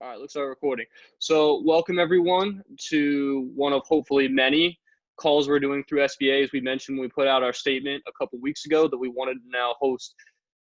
All right, let's start recording. So welcome everyone to one of hopefully many calls we're doing through SBA. As we mentioned, when we put out our statement a couple weeks ago that we wanted to now host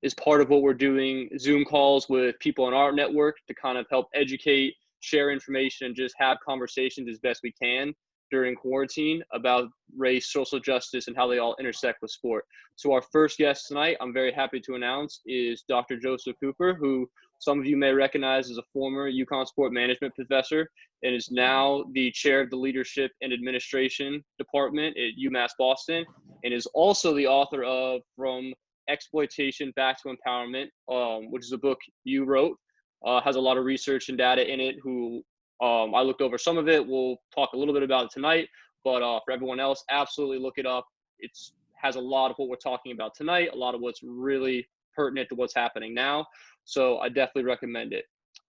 as part of what we're doing, Zoom calls with people in our network to kind of help educate, share information, and just have conversations as best we can during quarantine about race, social justice, and how they all intersect with sport. So our first guest tonight, I'm very happy to announce, is Dr. Joseph Cooper, who some of you may recognize as a former UConn Sport Management Professor and is now the chair of the Leadership and Administration Department at UMass Boston, and is also the author of From Exploitation Back to Empowerment, which is a book you wrote, has a lot of research and data in it. I looked over some of it. We'll talk a little bit about it tonight, but for everyone else, absolutely look it up. It has a lot of what we're talking about tonight, a lot of what's really pertinent to what's happening now. So I definitely recommend it.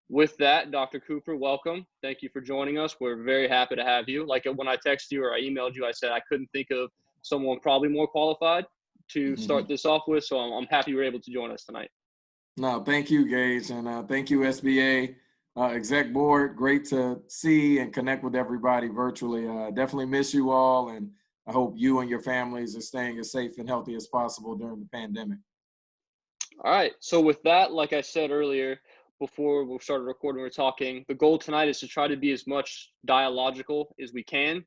With that, Dr. Cooper, welcome. Thank you for joining us. We're very happy to have you. Like when I texted you or I emailed you, I said I couldn't think of someone probably more qualified to start this off with. So I'm happy you were able to join us tonight. No, thank you, Gage, and thank you, SBA Exec Board. Great to see and connect with everybody virtually. Definitely miss you all, and I hope you and your families are staying as safe and healthy as possible during the pandemic. All right. So with that, like I said earlier, before we started recording, we're talking, the goal tonight is to try to be as much dialogical as we can.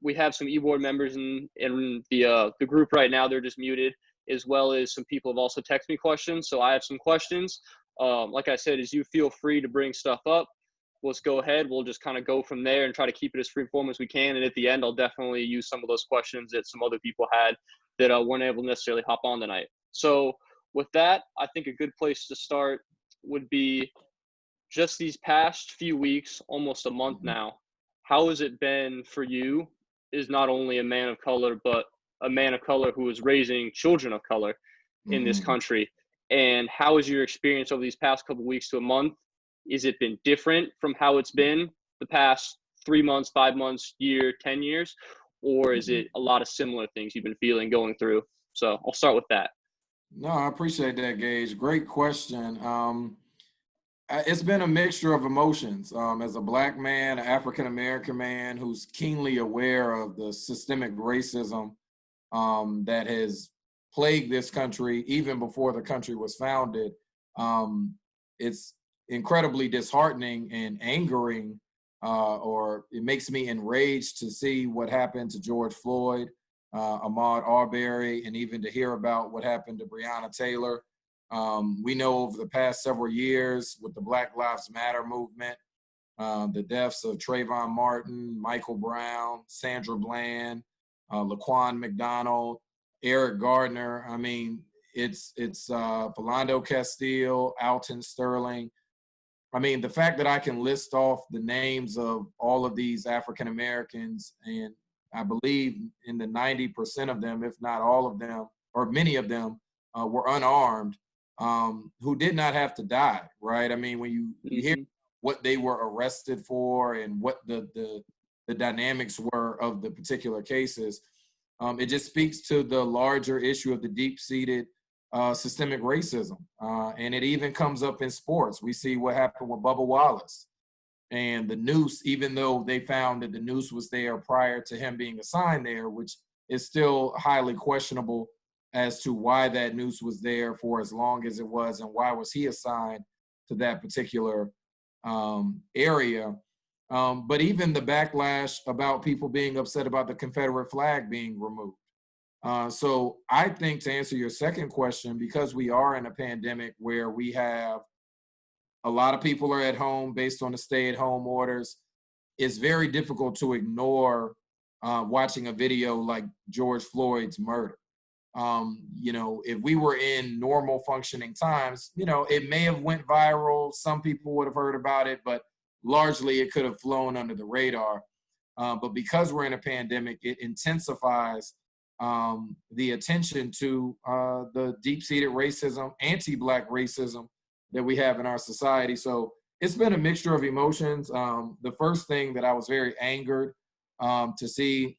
We have some e-board members in the group right now. They're just muted, as well as some people have also texted me questions. So I have some questions. Like I said, as you feel free to bring stuff up, let's go ahead. We'll just kind of go from there and try to keep it as free form as we can. And at the end, I'll definitely use some of those questions that some other people had that weren't able to necessarily hop on tonight. So with that, I think a good place to start would be just these past few weeks, almost a month now. How has it been for you as not only a man of color, but a man of color who is raising children of color in this country? And how has your experience over these past couple of weeks to a month? Is it been different from how it's been the past 3 months, 5 months, year, 10 years? Or is it a lot of similar things you've been feeling, going through? So I'll start with that. No, I appreciate that, Gage. Great question. It's been a mixture of emotions. As a Black man, an African-American man who's keenly aware of the systemic racism that has plagued this country even before the country was founded, it's incredibly disheartening and angering, or it makes me enraged to see what happened to George Floyd, Ahmaud Arbery, and even to hear about what happened to Breonna Taylor. We know over the past several years with the Black Lives Matter movement, the deaths of Trayvon Martin, Michael Brown, Sandra Bland, Laquan McDonald, Eric Gardner. I mean, it's Philando Castile, Alton Sterling. I mean, the fact that I can list off the names of all of these African Americans, and I believe in the 90% of them, if not all of them, or many of them, were unarmed, who did not have to die, right? I mean, when you hear what they were arrested for and what the dynamics were of the particular cases, it just speaks to the larger issue of the deep-seated systemic racism. And it even comes up in sports. We see what happened with Bubba Wallace and the noose, even though they found that the noose was there prior to him being assigned there, which is still highly questionable as to why that noose was there for as long as it was and why was he assigned to that particular area. But even the backlash about people being upset about the Confederate flag being removed. So I think, to answer your second question, because we are in a pandemic where we have a lot of people are at home based on the stay-at-home orders, it's very difficult to ignore watching a video like George Floyd's murder. You know, if we were in normal functioning times, you know, it may have went viral. Some people would have heard about it, but largely it could have flown under the radar. But because we're in a pandemic, it intensifies the attention to the deep-seated racism, anti-Black racism that we have in our society. So it's been a mixture of emotions. The first thing that I was very angered to see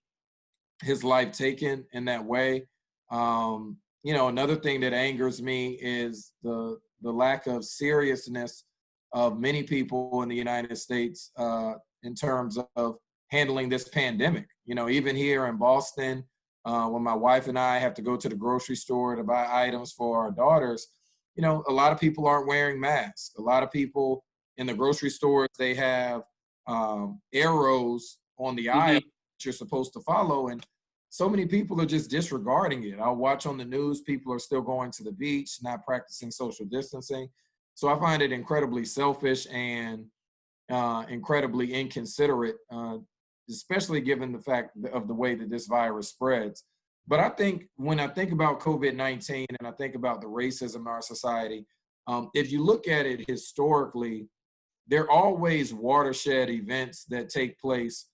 his life taken in that way. You know, another thing that angers me is the lack of seriousness of many people in the United States in terms of handling this pandemic. You know, even here in Boston, when my wife and I have to go to the grocery store to buy items for our daughters, you know, a lot of people aren't wearing masks. A lot of people in the grocery stores, they have arrows on the aisle that you're supposed to follow. And so many people are just disregarding it. I'll watch on the news, people are still going to the beach, not practicing social distancing. So I find it incredibly selfish and incredibly inconsiderate, especially given the fact of the way that this virus spreads. But I think when I think about COVID-19 and I think about the racism in our society, if you look at it historically, there are always watershed events that take place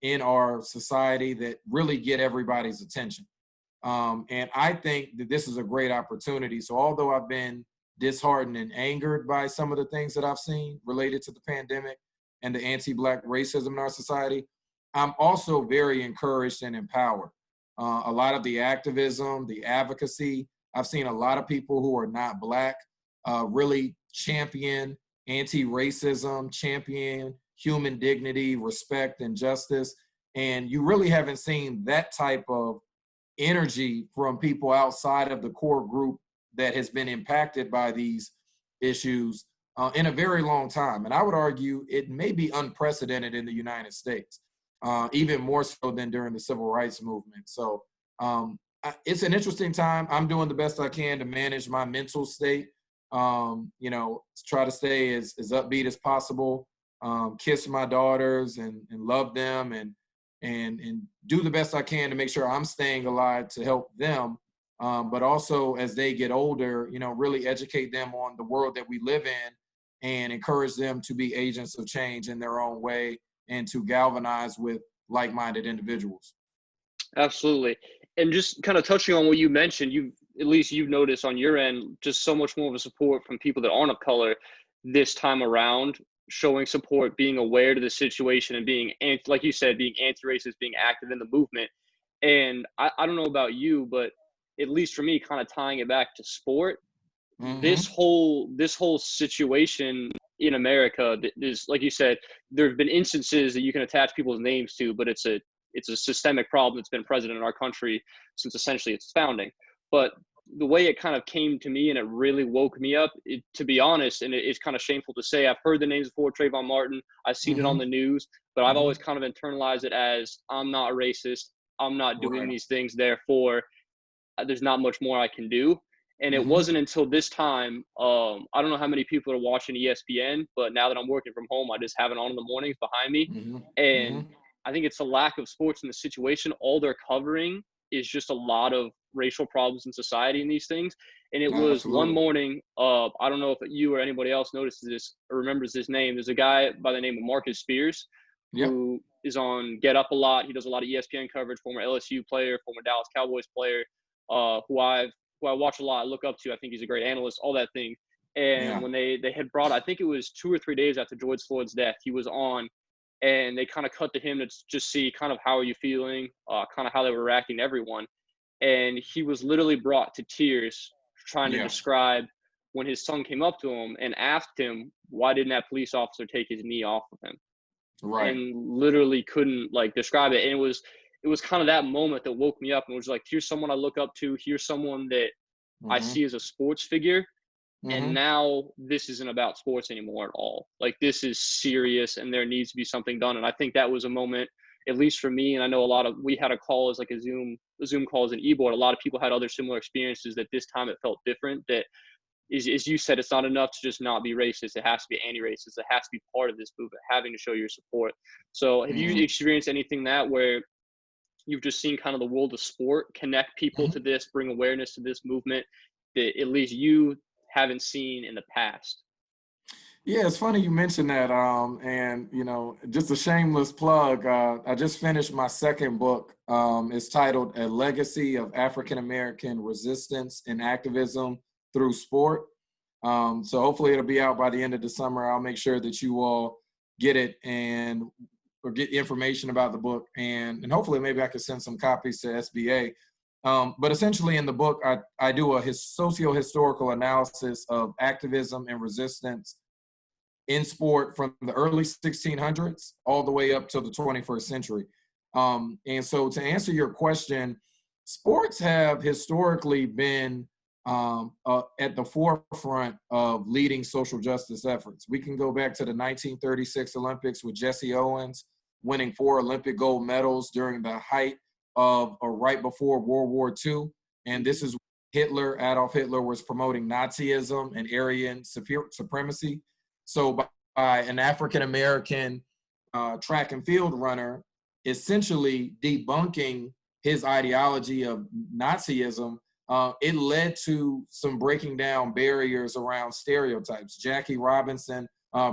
in our society that really get everybody's attention. And I think that this is a great opportunity. So although I've been disheartened and angered by some of the things that I've seen related to the pandemic and the anti-Black racism in our society, I'm also very encouraged and empowered. A lot of the activism, the advocacy, I've seen a lot of people who are not Black really champion anti-racism, champion human dignity, respect, and justice. And you really haven't seen that type of energy from people outside of the core group that has been impacted by these issues in a very long time. And I would argue it may be unprecedented in the United States, even more so than during the Civil Rights Movement. So it's an interesting time. I'm doing the best I can to manage my mental state, you know, try to stay as upbeat as possible, kiss my daughters and love them and do the best I can to make sure I'm staying alive to help them. But also as they get older, you know, really educate them on the world that we live in and encourage them to be agents of change in their own way and to galvanize with like-minded individuals. Absolutely. And just kind of touching on what you mentioned, you've noticed on your end, just so much more of a support from people that aren't of color this time around, showing support, being aware to the situation and being, like you said, being anti-racist, being active in the movement. And I don't know about you, but at least for me, kind of tying it back to sport, this whole situation in America is, like you said, there have been instances that you can attach people's names to, but it's a systemic problem that's been present in our country since essentially its founding. But the way it kind of came to me and it really woke me up, to be honest, and it's kind of shameful to say, I've heard the names before, Trayvon Martin, I've seen it on the news, but I've always kind of internalized it as I'm not a racist, I'm not doing these things, therefore there's not much more I can do. And it wasn't until this time, I don't know how many people are watching ESPN, but now that I'm working from home, I just have it on in the mornings behind me. And I think it's a lack of sports in the situation. All they're covering is just a lot of racial problems in society and these things. And it was one morning, I don't know if you or anybody else notices this or remembers this name. There's a guy by the name of Marcus Spears who is on Get Up a lot. He does a lot of ESPN coverage, former LSU player, former Dallas Cowboys player, who I watch a lot, I look up to. I think he's a great analyst, all that thing. And when they had brought, I think it was 2 or 3 days after George Floyd's death, he was on, and they kind of cut to him to just see kind of how are you feeling, kind of how they were reacting to everyone. And he was literally brought to tears trying to describe when his son came up to him and asked him, why didn't that police officer take his knee off of him? And literally couldn't describe it. And it was kind of that moment that woke me up and was like, here's someone I look up to. Here's someone that I see as a sports figure. And now this isn't about sports anymore at all. Like, this is serious and there needs to be something done. And I think that was a moment, at least for me, and I know we had a call as like a Zoom call as an e-board. A lot of people had other similar experiences that this time it felt different. That is, as you said, it's not enough to just not be racist. It has to be anti-racist. It has to be part of this movement, having to show your support. So have you experienced anything that where you've just seen kind of the world of sport connect people to this, bring awareness to this movement that at least you haven't seen in the past? Yeah, it's funny you mentioned that. And, you know, just a shameless plug. I just finished my second book. It's titled A Legacy of African-American Resistance and Activism Through Sport. So hopefully it'll be out by the end of the summer. I'll make sure that you all get it or get information about the book. And hopefully maybe I could send some copies to SBA. But essentially in the book, I do a socio-historical analysis of activism and resistance in sport from the early 1600s all the way up to the 21st century. And so to answer your question, sports have historically been at the forefront of leading social justice efforts. We can go back to the 1936 Olympics with Jesse Owens winning 4 Olympic gold medals during the height of or right before World War II. And this is Adolf Hitler was promoting Nazism and Aryan supremacy. So by an African-American track and field runner essentially debunking his ideology of Nazism, it led to some breaking down barriers around stereotypes. Jackie Robinson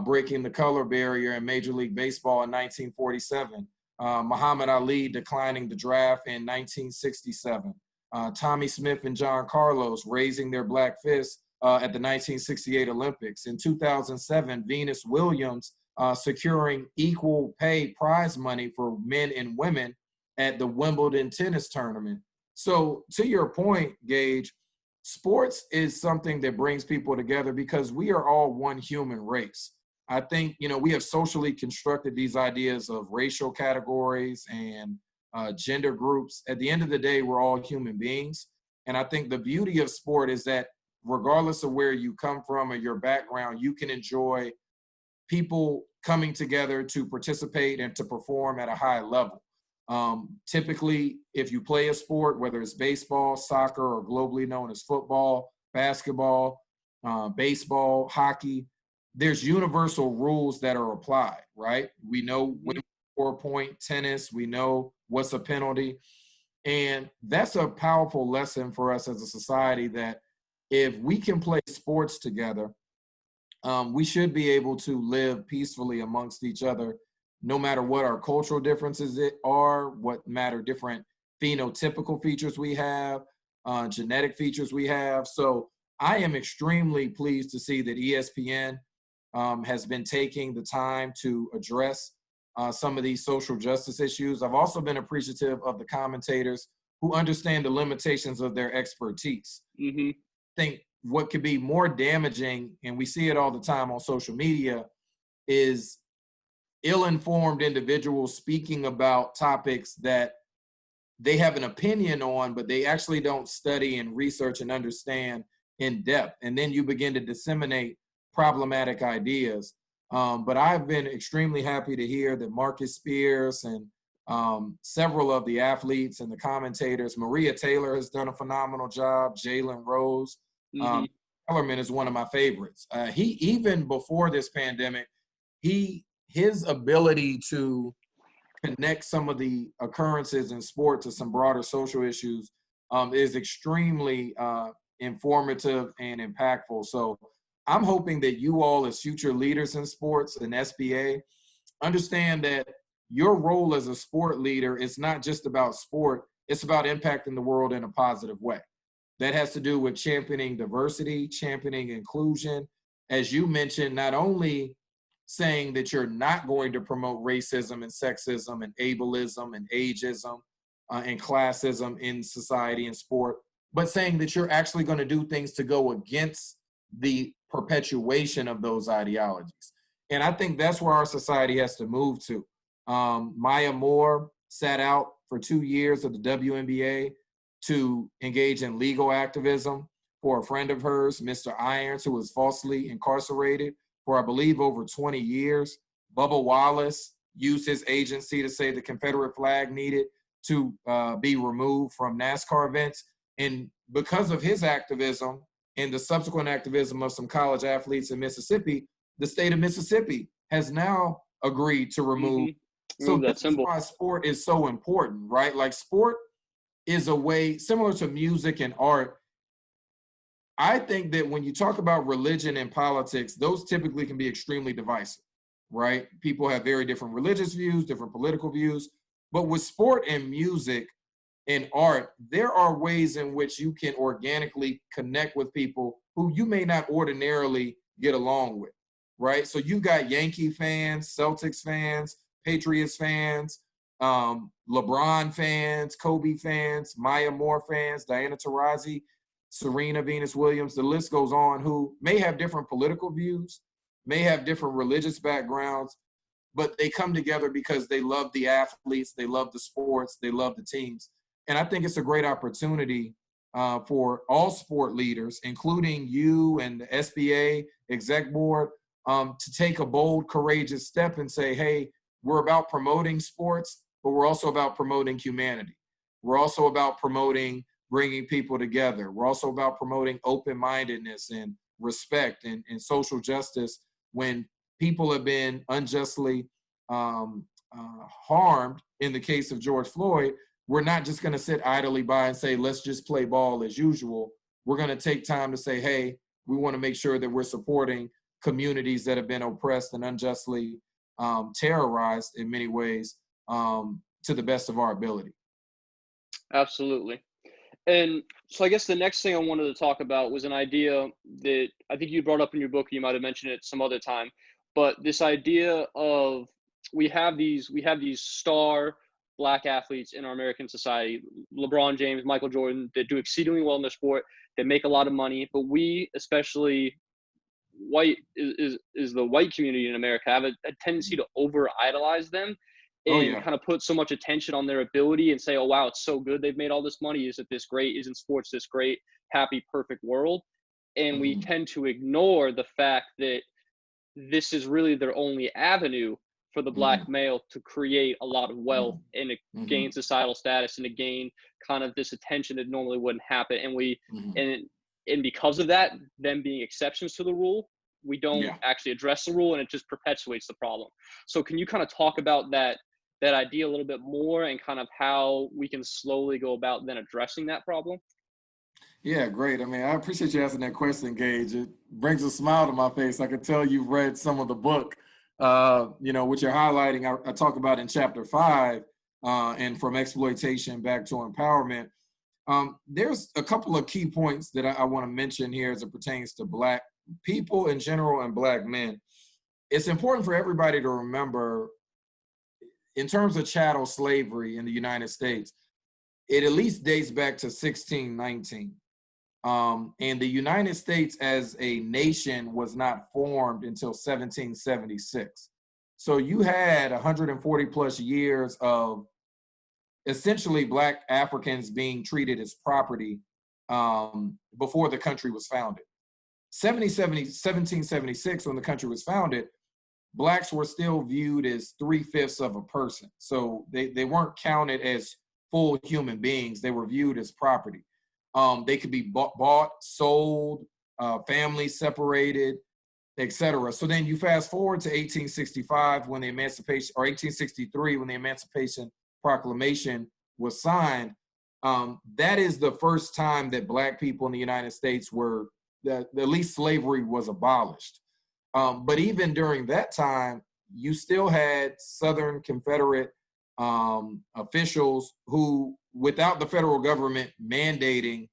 breaking the color barrier in Major League Baseball in 1947. Muhammad Ali declining the draft in 1967. Tommy Smith and John Carlos raising their black fists at the 1968 Olympics. In 2007, Venus Williams securing equal pay prize money for men and women at the Wimbledon tennis tournament. So to your point, Gage, sports is something that brings people together because we are all one human race. I think, we have socially constructed these ideas of racial categories and gender groups. At the end of the day, we're all human beings. And I think the beauty of sport is that regardless of where you come from or your background, you can enjoy people coming together to participate and to perform at a high level. Typically, if you play a sport, whether it's baseball, soccer, or globally known as football, basketball, baseball, hockey, there's universal rules that are applied, right? We know when to score a point, tennis, we know what's a penalty. And that's a powerful lesson for us as a society that if we can play sports together, we should be able to live peacefully amongst each other, no matter what our cultural differences are, what matter different phenotypical features we have, genetic features we have. So I am extremely pleased to see that ESPN has been taking the time to address some of these social justice issues. I've also been appreciative of the commentators who understand the limitations of their expertise. I think what could be more damaging, and we see it all the time on social media, is ill-informed individuals speaking about topics that they have an opinion on, but they actually don't study and research and understand in depth. And then you begin to disseminate problematic ideas. But I've been extremely happy to hear that Marcus Spears and several of the athletes and the commentators, Maria Taylor has done a phenomenal job, Jalen Rose, Kellerman is one of my favorites. He, even before this pandemic, his ability to connect some of the occurrences in sport to some broader social issues is extremely informative and impactful. So I'm hoping that you all as future leaders in sports and SBA understand that your role as a sport leader is not just about sport, it's about impacting the world in a positive way. That has to do with championing diversity, championing inclusion. As you mentioned, not only saying that you're not going to promote racism and sexism and ableism and ageism and classism in society and sport, but saying that you're actually going to do things to go against the perpetuation of those ideologies. And I think that's where our society has to move to. Maya Moore sat out for 2 years of the WNBA to engage in legal activism for a friend of hers, Mr. Irons, who was falsely incarcerated for, I believe, over 20 years. Bubba Wallace used his agency to say the Confederate flag needed to be removed from NASCAR events. And because of his activism and the subsequent activism of some college athletes in Mississippi, the state of Mississippi has now agreed to remove. So this is why sport is so important, right? Like sport is a way, similar to music and art. I think that when you talk about religion and politics, those typically can be extremely divisive, right? People have very different religious views, different political views. But with sport and music and art, there are ways in which you can organically connect with people who you may not ordinarily get along with, right? So you got Yankee fans, Celtics fans, Patriots fans, LeBron fans, Kobe fans, Maya Moore fans, Diana Taurasi, Serena Venus Williams, the list goes on, who may have different political views, may have different religious backgrounds, but they come together because they love the athletes, they love the sports, they love the teams. And I think it's a great opportunity for all sport leaders, including you and the SBA exec board, to take a bold, courageous step and say, hey, we're about promoting sports, but we're also about promoting humanity. We're also about promoting bringing people together. We're also about promoting open-mindedness and respect and social justice. When people have been unjustly harmed, in the case of George Floyd, we're not just going to sit idly by and say, let's just play ball as usual. We're going to take time to say, hey, we want to make sure that we're supporting communities that have been oppressed and unjustly terrorized in many ways, to the best of our ability. Absolutely. And so I guess the next thing I wanted to talk about was an idea that I think you brought up in your book. You might have mentioned it some other time, but this idea of we have these star Black athletes in our American society, LeBron James, Michael Jordan, that do exceedingly well in their sport, that make a lot of money, but we, especially white, is the white community in America, have a tendency to over idolize them and kind of put so much attention on their ability and say, oh, wow, it's so good. They've made all this money. Is it this great? Isn't sports this great, happy, perfect world? And we tend to ignore the fact that this is really their only avenue for the Black male to create a lot of wealth and to gain societal status and to gain kind of this attention that normally wouldn't happen. And we, and because of that, them being exceptions to the rule, we don't actually address the rule, and it just perpetuates the problem. So can you kind of talk about that idea a little bit more and kind of how we can slowly go about then addressing that problem? Yeah, great. I mean, I appreciate you asking that question, Gage. It brings a smile to my face. I can tell you've read some of the book, what you're highlighting. I talk about in chapter 5, and from exploitation back to empowerment. There's a couple of key points that I want to mention here as it pertains to Black people in general and Black men. It's important for everybody to remember, in terms of chattel slavery in the United States, it at least dates back to 1619. And the United States as a nation was not formed until 1776. So you had 140 plus years of essentially Black Africans being treated as property before the country was founded. 1776, when the country was founded, Blacks were still viewed as 3/5 of a person. So they weren't counted as full human beings. They were viewed as property. They could be bought, sold, families separated, etc. So then you fast forward to 1865 when the Emancipation, or 1863 when the Emancipation Proclamation was signed. That is the first time that Black people in the United States were, that at least slavery was abolished. But even during that time, you still had Southern Confederate officials who, without the federal government mandating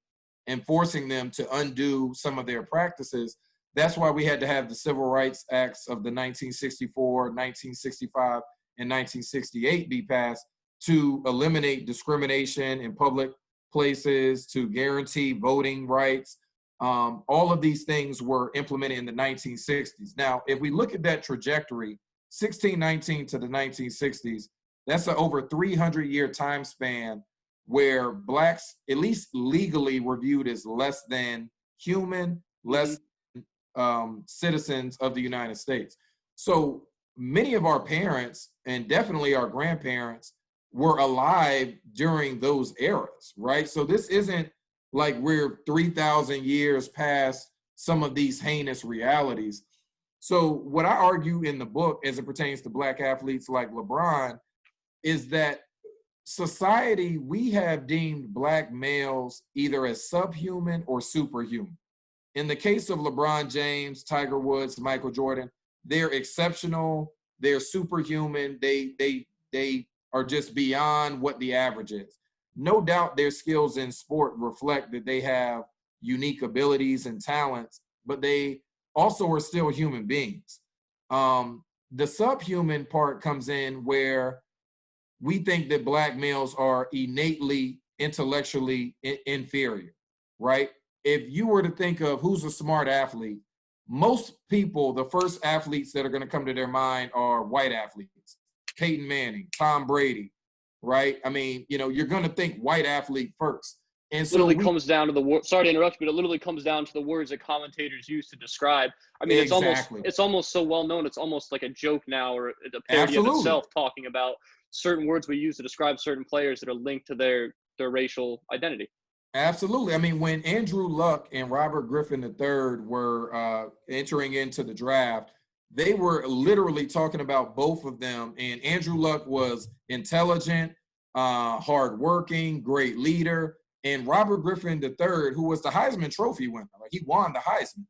and forcing them to undo some of their practices, that's why we had to have the Civil Rights Acts of the 1964, 1965, and 1968 be passed to eliminate discrimination in public places, to guarantee voting rights. All of these things were implemented in the 1960s. Now, if we look at that trajectory, 1619 to the 1960s, that's an over 300-year time span where Blacks, at least legally, were viewed as less than human, less citizens of the United States. So many of our parents, and definitely our grandparents, were alive during those eras, right? So this isn't like we're 3,000 years past some of these heinous realities. So what I argue in the book as it pertains to Black athletes like LeBron is that society, we have deemed Black males either as subhuman or superhuman. In the case of LeBron James, Tiger Woods, Michael Jordan, they're exceptional, they're superhuman, they are just beyond what the average is. No doubt their skills in sport reflect that they have unique abilities and talents, but they also are still human beings. The subhuman part comes in where we think that Black males are innately intellectually inferior, right? If you were to think of who's a smart athlete, most people, the first athletes that are going to come to their mind are white athletes. Peyton Manning, Tom Brady, right? I mean, you know, you're going to think white athlete first. And so Literally comes down to the word. Sorry to interrupt you, but it literally comes down to the words that commentators use to describe. I mean, exactly. it's almost so well known. It's almost like a joke now, or a parody of itself, talking about certain words we use to describe certain players that are linked to their racial identity. Absolutely. I mean, when Andrew Luck and Robert Griffin III were entering into the draft, they were literally talking about both of them. And Andrew Luck was intelligent, hardworking, great leader. And Robert Griffin III, who was the Heisman Trophy winner, like he won the Heisman,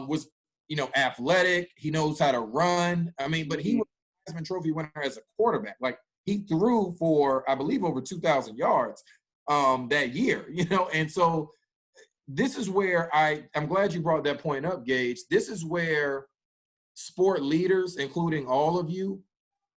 was, you know, athletic. He knows how to run. I mean, but he was the Heisman Trophy winner as a quarterback. Like he threw for, I believe, over 2,000 yards that year, you know. And so this is where I'm glad you brought that point up, Gage. This is where sport leaders, including all of you,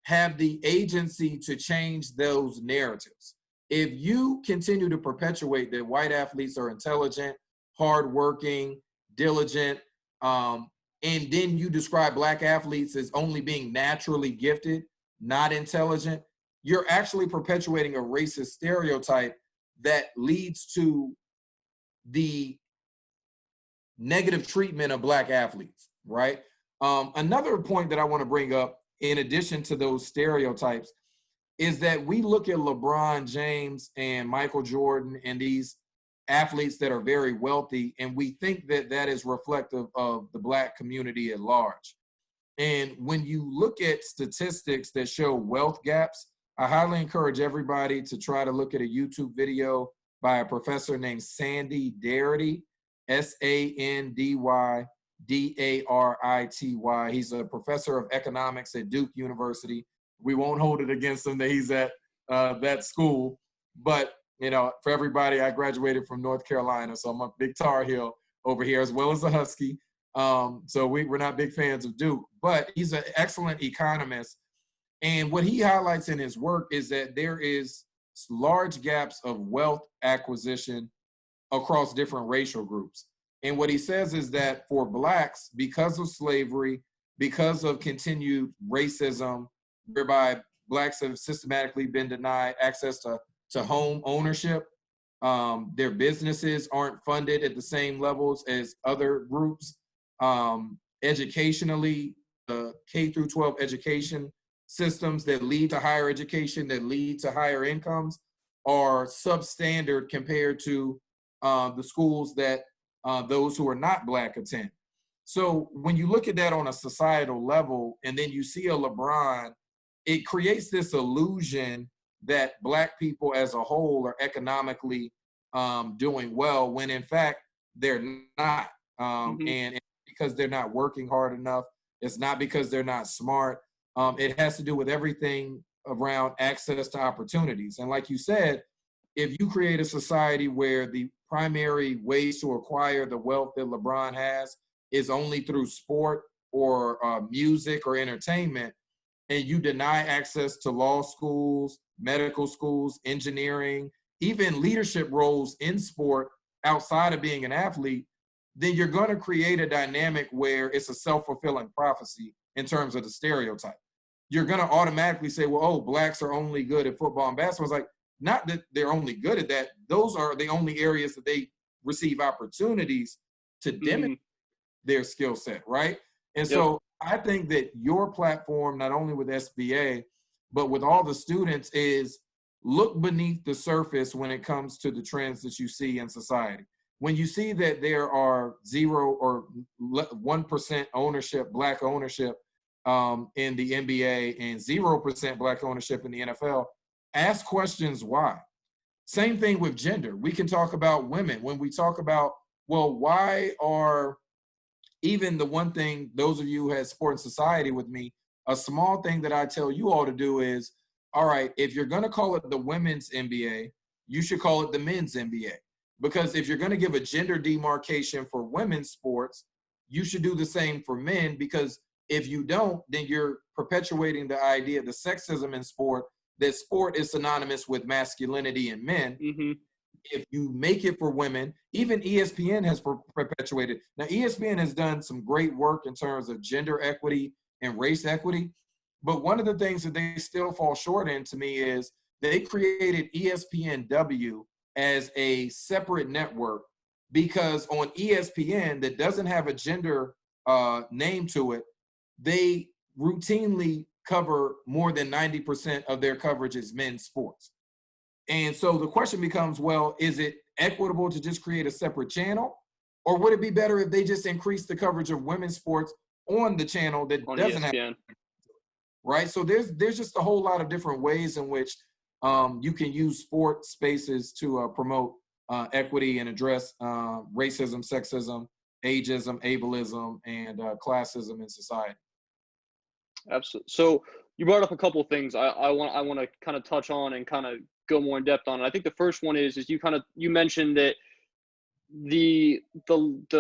have the agency to change those narratives. If you continue to perpetuate that white athletes are intelligent, hardworking, diligent, and then you describe black athletes as only being naturally gifted, not intelligent, you're actually perpetuating a racist stereotype that leads to the negative treatment of black athletes, right? Another point that I want to bring up, in addition to those stereotypes, is that we look at LeBron James and Michael Jordan and these athletes that are very wealthy, and we think that that is reflective of the black community at large. And when you look at statistics that show wealth gaps, I highly encourage everybody to try to look at a YouTube video by a professor named Sandy Darity, SandyDarity. He's a professor of economics at Duke University. We won't hold it against him that he's at that school. But, you know, for everybody, I graduated from North Carolina, so I'm a big Tar Heel over here, as well as a Husky. So we're not big fans of Duke. But he's an excellent economist. And what he highlights in his work is that there is large gaps of wealth acquisition across different racial groups. And what he says is that for blacks, because of slavery, because of continued racism, whereby blacks have systematically been denied access to home ownership, their businesses aren't funded at the same levels as other groups. Educationally, K through 12 education systems that lead to higher education, that lead to higher incomes, are substandard compared to the schools that those who are not black attend. So when you look at that on a societal level, and then you see a LeBron, it creates this illusion that black people as a whole are economically doing well, when in fact they're not. And because they're not working hard enough, it's not because they're not smart. It has to do with everything around access to opportunities. And like you said, if you create a society where the primary ways to acquire the wealth that LeBron has is only through sport or music or entertainment, and you deny access to law schools, medical schools, engineering, even leadership roles in sport outside of being an athlete, then you're going to create a dynamic where it's a self-fulfilling prophecy in terms of the stereotype. You're going to automatically say, well, oh, blacks are only good at football and basketball. It's like, not that they're only good at that. Those are the only areas that they receive opportunities to demonstrate their skill set, right? And so I think that your platform, not only with SBA, but with all the students, is look beneath the surface when it comes to the trends that you see in society. When you see that there are 0 or 1% ownership, black ownership in the NBA and 0% black ownership in the NFL, ask questions why. Same thing with gender. We can talk about women. When we talk about, well, why are, even the one thing, those of you who have sport and society with me, a small thing that I tell you all to do is, all right, if you're going to call it the women's NBA, you should call it the men's NBA. Because if you're going to give a gender demarcation for women's sports, you should do the same for men, because if you don't, then you're perpetuating the idea, the sexism in sport, that sport is synonymous with masculinity in men. if you make it for women, even ESPN has perpetuated. Now, ESPN has done some great work in terms of gender equity and race equity. But one of the things that they still fall short in to me is they created ESPNW as a separate network because on ESPN that doesn't have a gender name to it, they routinely cover more than 90% of their coverage as men's sports. And so the question becomes, well, is it equitable to just create a separate channel? Or would it be better if they just increase the coverage of women's sports on the channel that on doesn't ESPN. have, right? So there's just a whole lot of different ways in which you can use sport spaces to promote equity and address racism, sexism, ageism, ableism, and classism in society. Absolutely. So you brought up a couple of things I want to kind of touch on and kind of go more in depth on. And I think the first one is you mentioned that the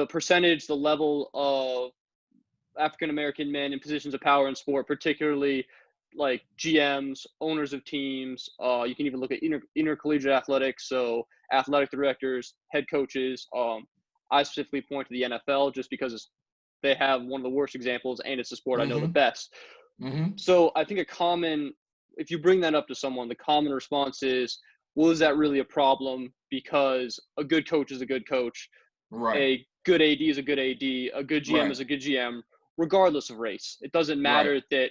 percentage, the level of African American men in positions of power in sport, particularly like GMs, owners of teams. You can even look at intercollegiate athletics, so athletic directors, head coaches. I specifically point to the NFL just because they have one of the worst examples, and it's the sport I know the best. So I think if you bring that up to someone, the common response is, well, is that really a problem? Because a good coach is a good coach. Right. A good AD is a good AD. A good GM is a good GM, regardless of race. It doesn't matter that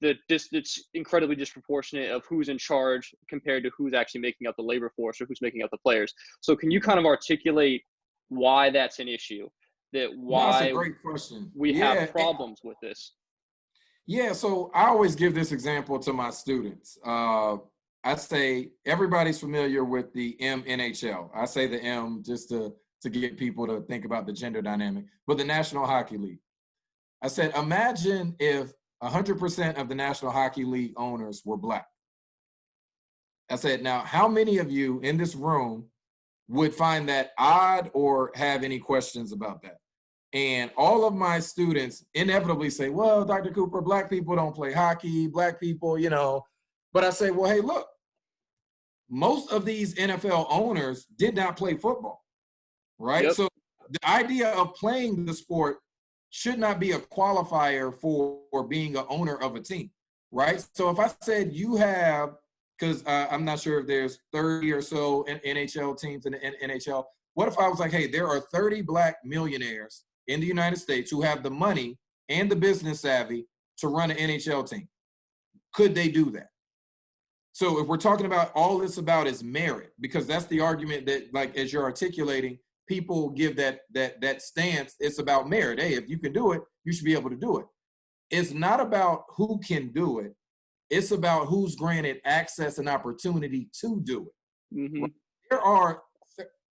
it's incredibly disproportionate of who's in charge compared to who's actually making up the labor force or who's making up the players. So can you kind of articulate why that's an issue? That's a great question. We have problems with this. Yeah, so I always give this example to my students. I say everybody's familiar with the MNHL. I say the M just to get people to think about the gender dynamic, but the National Hockey League. I said, imagine if 100% of the National Hockey League owners were Black. I said, now, how many of you in this room would find that odd or have any questions about that? And all of my students inevitably say, well, Dr. Cooper, Black people don't play hockey, Black people, But I say, well, hey, look, most of these NFL owners did not play football, right? Yep. So the idea of playing the sport should not be a qualifier for being an owner of a team, right? So if I said you have, because I'm not sure if there's 30 or so NHL teams in the NHL, what if I was like, hey, there are 30 Black millionaires in the United States who have the money and the business savvy to run an NHL team? Could they do that? So if we're talking about all this about is merit, because that's the argument that, like, as you're articulating, people give that stance. It's about merit. Hey, if you can do it, you should be able to do it. It's not about who can do it. It's about who's granted access and opportunity to do it. Mm-hmm.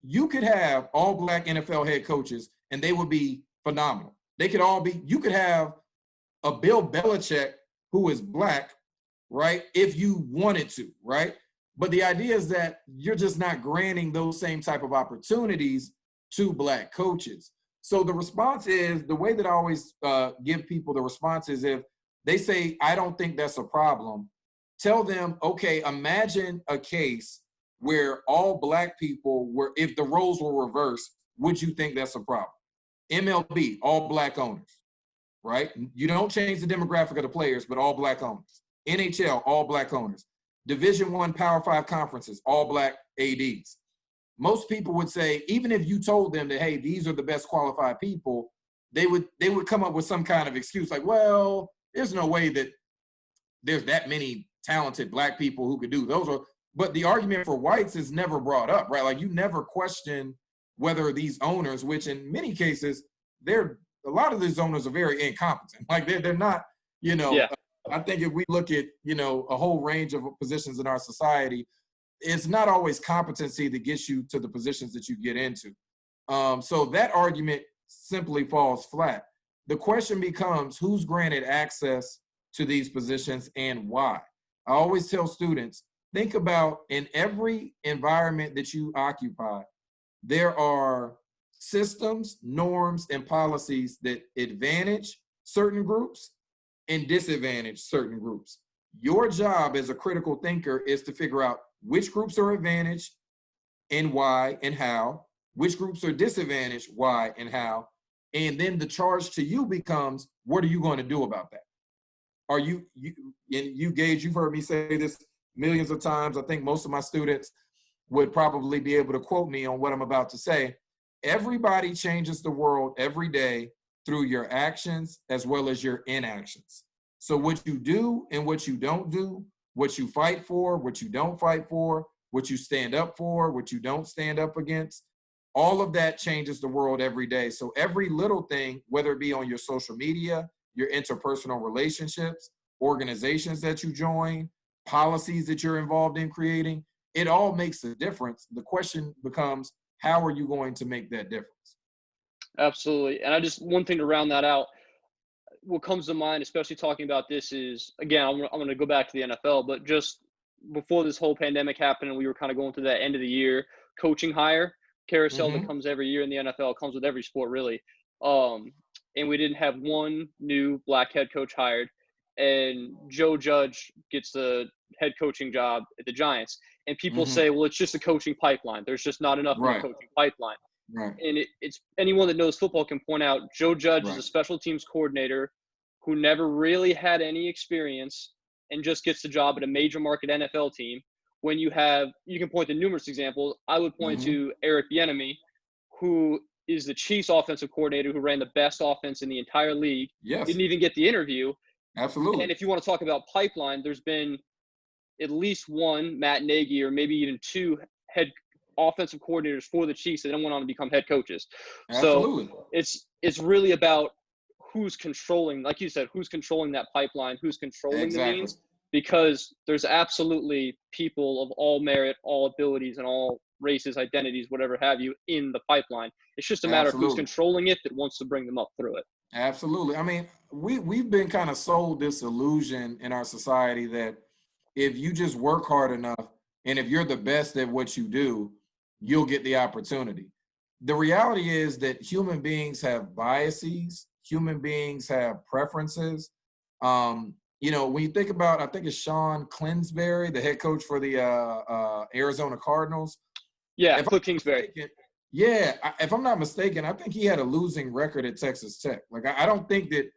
You could have all Black NFL head coaches and they would be phenomenal. They could all be, you could have a Bill Belichick who is Black, right? If you wanted to, right? But the idea is that you're just not granting those same type of opportunities to Black coaches. So the response is, the way that I always give people the response is, if they say, I don't think that's a problem, tell them, okay, imagine a case where all Black people were, if the roles were reversed, would you think that's a problem? MLB, all Black owners, right? You don't change the demographic of the players, but all Black owners. NHL, all Black owners. Division I Power 5 conferences, all Black ADs. Most people would say, even if you told them that, hey, these are the best qualified people, they would come up with some kind of excuse like, well, there's no way that there's that many talented Black people who could do those. But the argument for whites is never brought up, right? Like, you never question whether these owners, which in many cases, a lot of these owners are very incompetent. Like, they're not, I think if we look at, a whole range of positions in our society, it's not always competency that gets you to the positions that you get into. So that argument simply falls flat. The question becomes, who's granted access to these positions and why? I always tell students, think about, in every environment that you occupy, there are systems, norms, and policies that advantage certain groups and disadvantage certain groups. Your job as a critical thinker is to figure out which groups are advantaged and why and how, which groups are disadvantaged, why and how, and then the charge to you becomes, what are you going to do about that? Are you Gage, you've heard me say this millions of times. I think most of my students would probably be able to quote me on what I'm about to say. Everybody changes the world every day through your actions as well as your inactions. So what you do and what you don't do, what you fight for, what you don't fight for, what you stand up for, what you don't stand up against, all of that changes the world every day. So every little thing, whether it be on your social media, your interpersonal relationships, organizations that you join, policies that you're involved in creating, it all makes a difference. The question becomes, how are you going to make that difference? Absolutely. And one thing to round that out, what comes to mind, especially talking about this, is, again, I'm going to go back to the NFL, but just before this whole pandemic happened and we were kind of going through that end of the year coaching hire carousel that comes every year in the NFL, comes with every sport really. And we didn't have one new black head coach hired, and Joe Judge gets the head coaching job at the Giants. And people say, well, it's just a coaching pipeline. There's just not enough in the coaching pipeline. Right. And it's anyone that knows football can point out Joe Judge is a special teams coordinator who never really had any experience and just gets the job at a major market NFL team. When you can point to numerous examples. I would point to Eric Bieniemy, who is the Chiefs offensive coordinator who ran the best offense in the entire league. Yes. Didn't even get the interview. Absolutely. And if you want to talk about pipeline, there's been at least one, Matt Nagy, or maybe even two head offensive coordinators for the Chiefs that then went on to become head coaches. Absolutely. So it's really about who's controlling, like you said, who's controlling that pipeline, who's controlling the means, because there's absolutely people of all merit, all abilities, and all races, identities, whatever have you, in the pipeline. It's just a matter of who's controlling it that wants to bring them up through it. Absolutely. I mean, we've been kind of sold this illusion in our society that if you just work hard enough and if you're the best at what you do, you'll get the opportunity. The reality is that human beings have biases. Human beings have preferences. You know, when you think about, I think it's Sean Clinsbury, the head coach for the Arizona Cardinals. Yeah, Cliff Kingsbury. If I'm not mistaken, I think he had a losing record at Texas Tech. Like, I don't think that,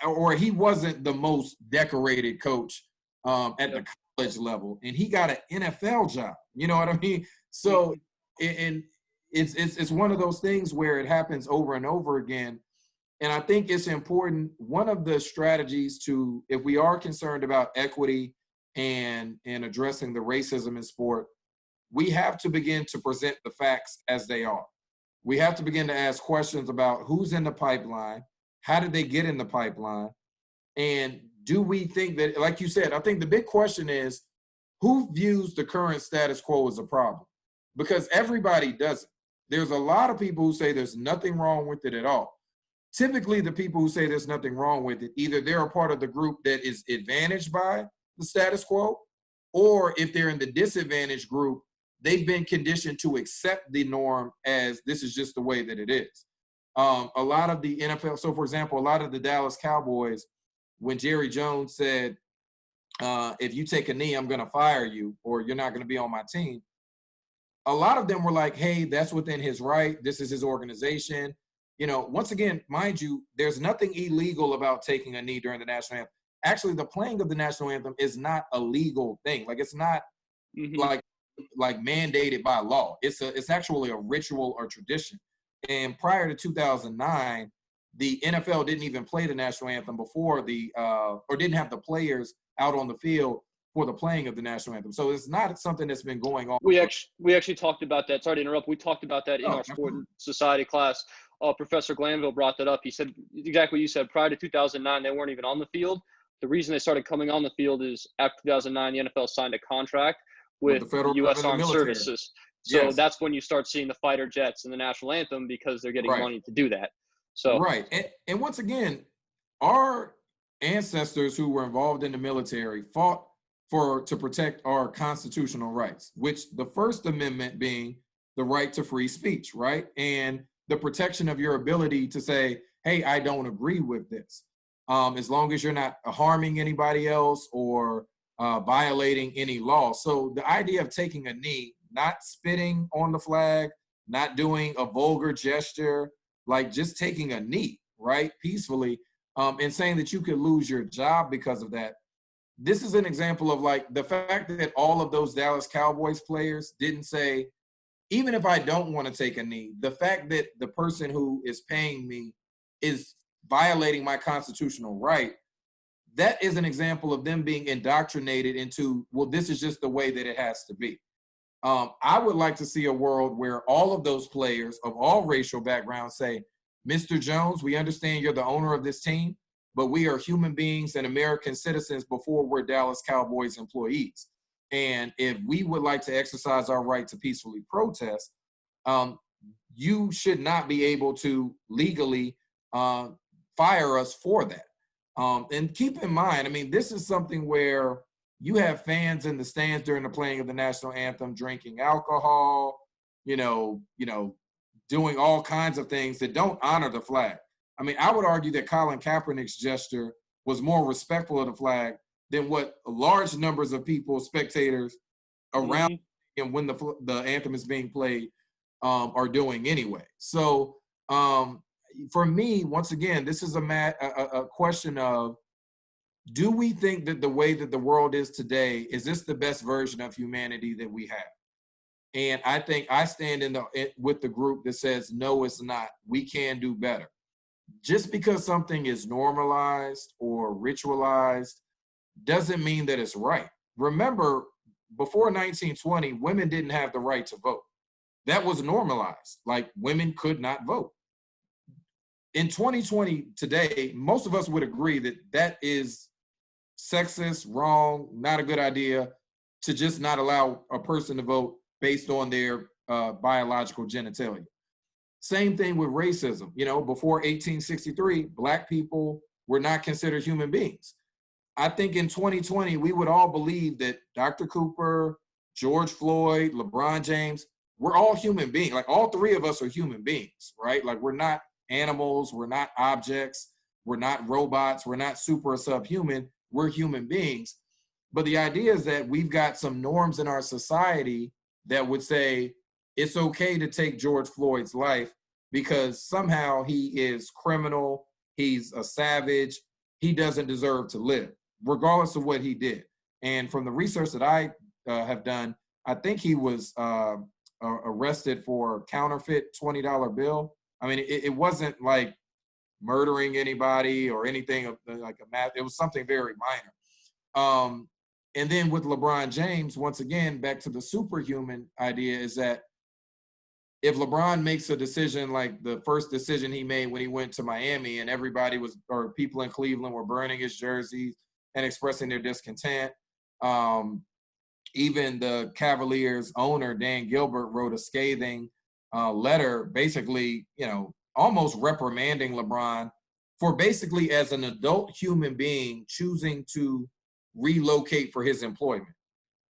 or he wasn't the most decorated coach at the college level, and he got an NFL job. You know what I mean? So, and it's one of those things where it happens over and over again. And I think it's important. One of the strategies to, if we are concerned about equity and addressing the racism in sport, we have to begin to present the facts as they are. We have to begin to ask questions about who's in the pipeline, how did they get in the pipeline, and do we think that, like you said, I think the big question is, who views the current status quo as a problem? Because everybody doesn't. There's a lot of people who say there's nothing wrong with it at all. Typically, the people who say there's nothing wrong with it, either they're a part of the group that is advantaged by the status quo, or if they're in the disadvantaged group, they've been conditioned to accept the norm as this is just the way that it is. A lot of the NFL, so for example, a lot of the Dallas Cowboys, when Jerry Jones said, if you take a knee, I'm going to fire you, or you're not going to be on my team. A lot of them were like, hey, that's within his right. This is his organization. You know, once again, mind you, there's nothing illegal about taking a knee during the national anthem. Actually, the playing of the national anthem is not a legal thing. Like, it's not like mandated by law. It's actually a ritual or tradition. And prior to 2009, the NFL didn't even play the national anthem before or didn't have the players out on the field for the playing of the national anthem. So it's not something that's been going on. We actually talked about that. Sorry to interrupt. We talked about that in our sport and society class. Professor Glanville brought that up. He said exactly what you said. Prior to 2009, they weren't even on the field. The reason they started coming on the field is after 2009, the NFL signed a contract with the U.S. Armed Services. So that's when you start seeing the fighter jets and the national anthem, because they're getting money to do that. So and once again, our ancestors who were involved in the military fought to protect our constitutional rights, which the First Amendment being the right to free speech, right? And the protection of your ability to say, hey, I don't agree with this. As long as you're not harming anybody else or violating any law. So the idea of taking a knee, not spitting on the flag, not doing a vulgar gesture, like just taking a knee, right, peacefully, and saying that you could lose your job because of that. This is an example of like the fact that all of those Dallas Cowboys players didn't say, even if I don't want to take a knee, the fact that the person who is paying me is violating my constitutional right, that is an example of them being indoctrinated into, well, this is just the way that it has to be. I would like to see a world where all of those players of all racial backgrounds say, Mr. Jones, we understand you're the owner of this team, but we are human beings and American citizens before we're Dallas Cowboys employees. And if we would like to exercise our right to peacefully protest, you should not be able to legally fire us for that. And keep in mind, I mean, this is something where you have fans in the stands during the playing of the national anthem drinking alcohol, doing all kinds of things that don't honor the flag. I mean, I would argue that Colin Kaepernick's gesture was more respectful of the flag than what large numbers of people, spectators around him when the anthem is being played are doing anyway. So for me, once again, this is a question of, do we think that the way that the world is today, is this the best version of humanity that we have? And I think I stand with the group that says, no, it's not. We can do better. Just because something is normalized or ritualized doesn't mean that it's right. Remember, before 1920, women didn't have the right to vote. That was normalized. Like, women could not vote. In 2020 today, most of us would agree that that is sexist, wrong, not a good idea to just not allow a person to vote based on their biological genitalia. Same thing with racism. Before 1863, Black people were not considered human beings. I think in 2020, we would all believe that Dr. Cooper, George Floyd, LeBron James, we're all human beings. Like, all three of us are human beings, right? Like, we're not animals, we're not objects, we're not robots, we're not super or subhuman, we're human beings. But the idea is that we've got some norms in our society that would say it's okay to take George Floyd's life because somehow he is criminal, he's a savage, he doesn't deserve to live, regardless of what he did. And from the research that I have done, I think he was arrested for counterfeit $20 bill. I mean, it wasn't like murdering anybody or anything like it was something very minor. And then with LeBron James, once again, back to the superhuman idea, is that if LeBron makes a decision like the first decision he made when he went to Miami and people in Cleveland were burning his jerseys and expressing their discontent, even the Cavaliers owner, Dan Gilbert, wrote a scathing letter, basically, almost reprimanding LeBron for basically, as an adult human being, choosing to relocate for his employment.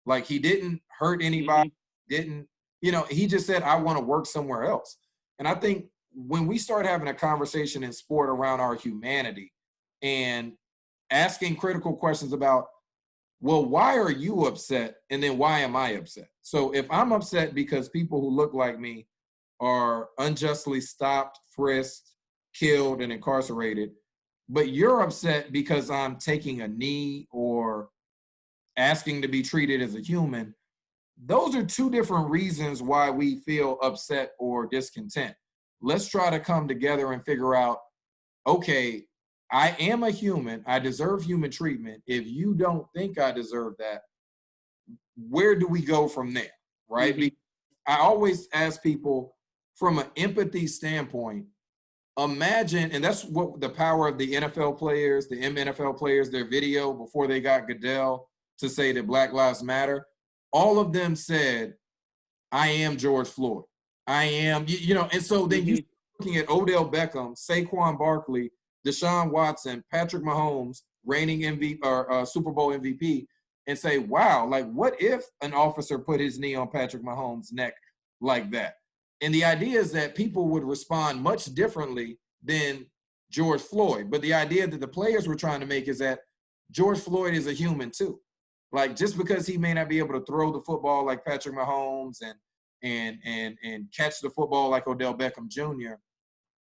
Like, he didn't hurt anybody, he just said, I want to work somewhere else. And I think when we start having a conversation in sport around our humanity and asking critical questions about, well, why are you upset? And then why am I upset? So if I'm upset because people who look like me are unjustly stopped, frisked, killed, and incarcerated, but you're upset because I'm taking a knee or asking to be treated as a human, those are two different reasons why we feel upset or discontent. Let's try to come together and figure out, okay, I am a human, I deserve human treatment. If you don't think I deserve that, where do we go from there, right? I always ask people, from an empathy standpoint, imagine, and that's what the power of the NFL players, the NFL players, their video before they got Goodell to say that Black Lives Matter, all of them said, I am George Floyd. I am, and so then you're looking at Odell Beckham, Saquon Barkley, Deshaun Watson, Patrick Mahomes, reigning MVP or Super Bowl MVP, and say, wow, like, what if an officer put his knee on Patrick Mahomes' neck like that? And the idea is that people would respond much differently than George Floyd. But the idea that the players were trying to make is that George Floyd is a human too. Like, just because he may not be able to throw the football like Patrick Mahomes and catch the football like Odell Beckham Jr.,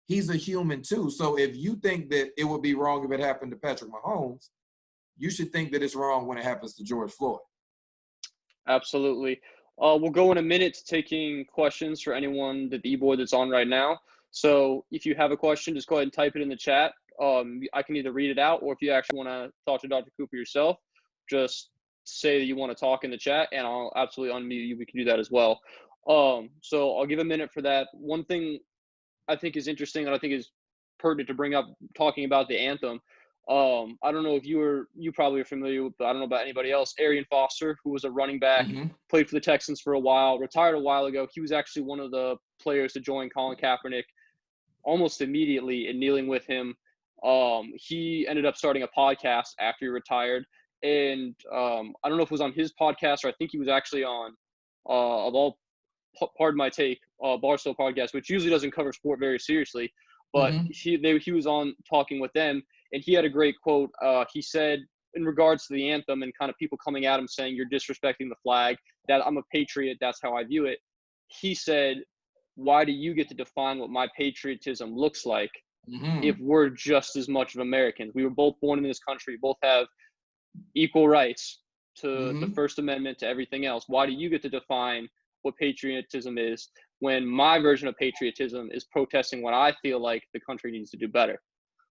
he's a human too. So if you think that it would be wrong if it happened to Patrick Mahomes, you should think that it's wrong when it happens to George Floyd. Absolutely. We'll go in a minute to taking questions for anyone, the e-board that's on right now. So if you have a question, just go ahead and type it in the chat. I can either read it out, or if you actually want to talk to Dr. Cooper yourself, just say that you want to talk in the chat, and I'll absolutely unmute you. We can do that as well. So I'll give a minute for that. One thing I think is interesting, and I think is pertinent to bring up, talking about the anthem. I don't know if you probably are familiar with, but I don't know about anybody else. Arian Foster, who was a running back, played for the Texans for a while, retired a while ago. He was actually one of the players to join Colin Kaepernick almost immediately and kneeling with him. He ended up starting a podcast after he retired. And I don't know if it was on his podcast, or I think he was actually on, pardon my take, Barstool podcast, which usually doesn't cover sport very seriously. But he was on talking with them, and he had a great quote. He said, in regards to the anthem and kind of people coming at him saying, you're disrespecting the flag, that I'm a patriot, that's how I view it. He said, why do you get to define what my patriotism looks like if we're just as much of Americans? We were both born in this country, both have equal rights to the First Amendment, to everything else. Why do you get to define what patriotism is when my version of patriotism is protesting what I feel like the country needs to do better?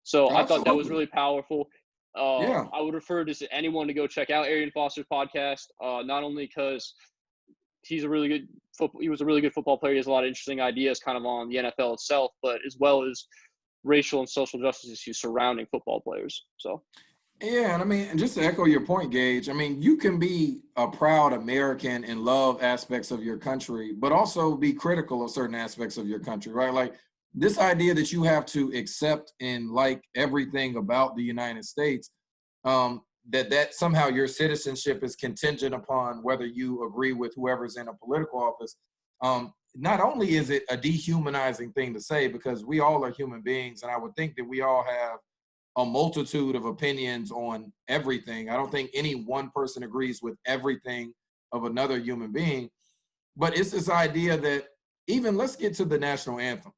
So I thought that was really powerful. I would refer to anyone to go check out Arian Foster's podcast, not only because he was a really good football player. He has a lot of interesting ideas kind of on the NFL itself, but as well as racial and social justice issues surrounding football players. So. Yeah, and I mean, and just to echo your point, Gage, I mean, you can be a proud American and love aspects of your country, but also be critical of certain aspects of your country, right? Like this idea that you have to accept and like everything about the United States, that somehow your citizenship is contingent upon whether you agree with whoever's in a political office. Not only is it a dehumanizing thing to say, because we all are human beings, and I would think that we all have a multitude of opinions on everything. I don't think any one person agrees with everything of another human being, but it's this idea that even, let's get to the national anthem.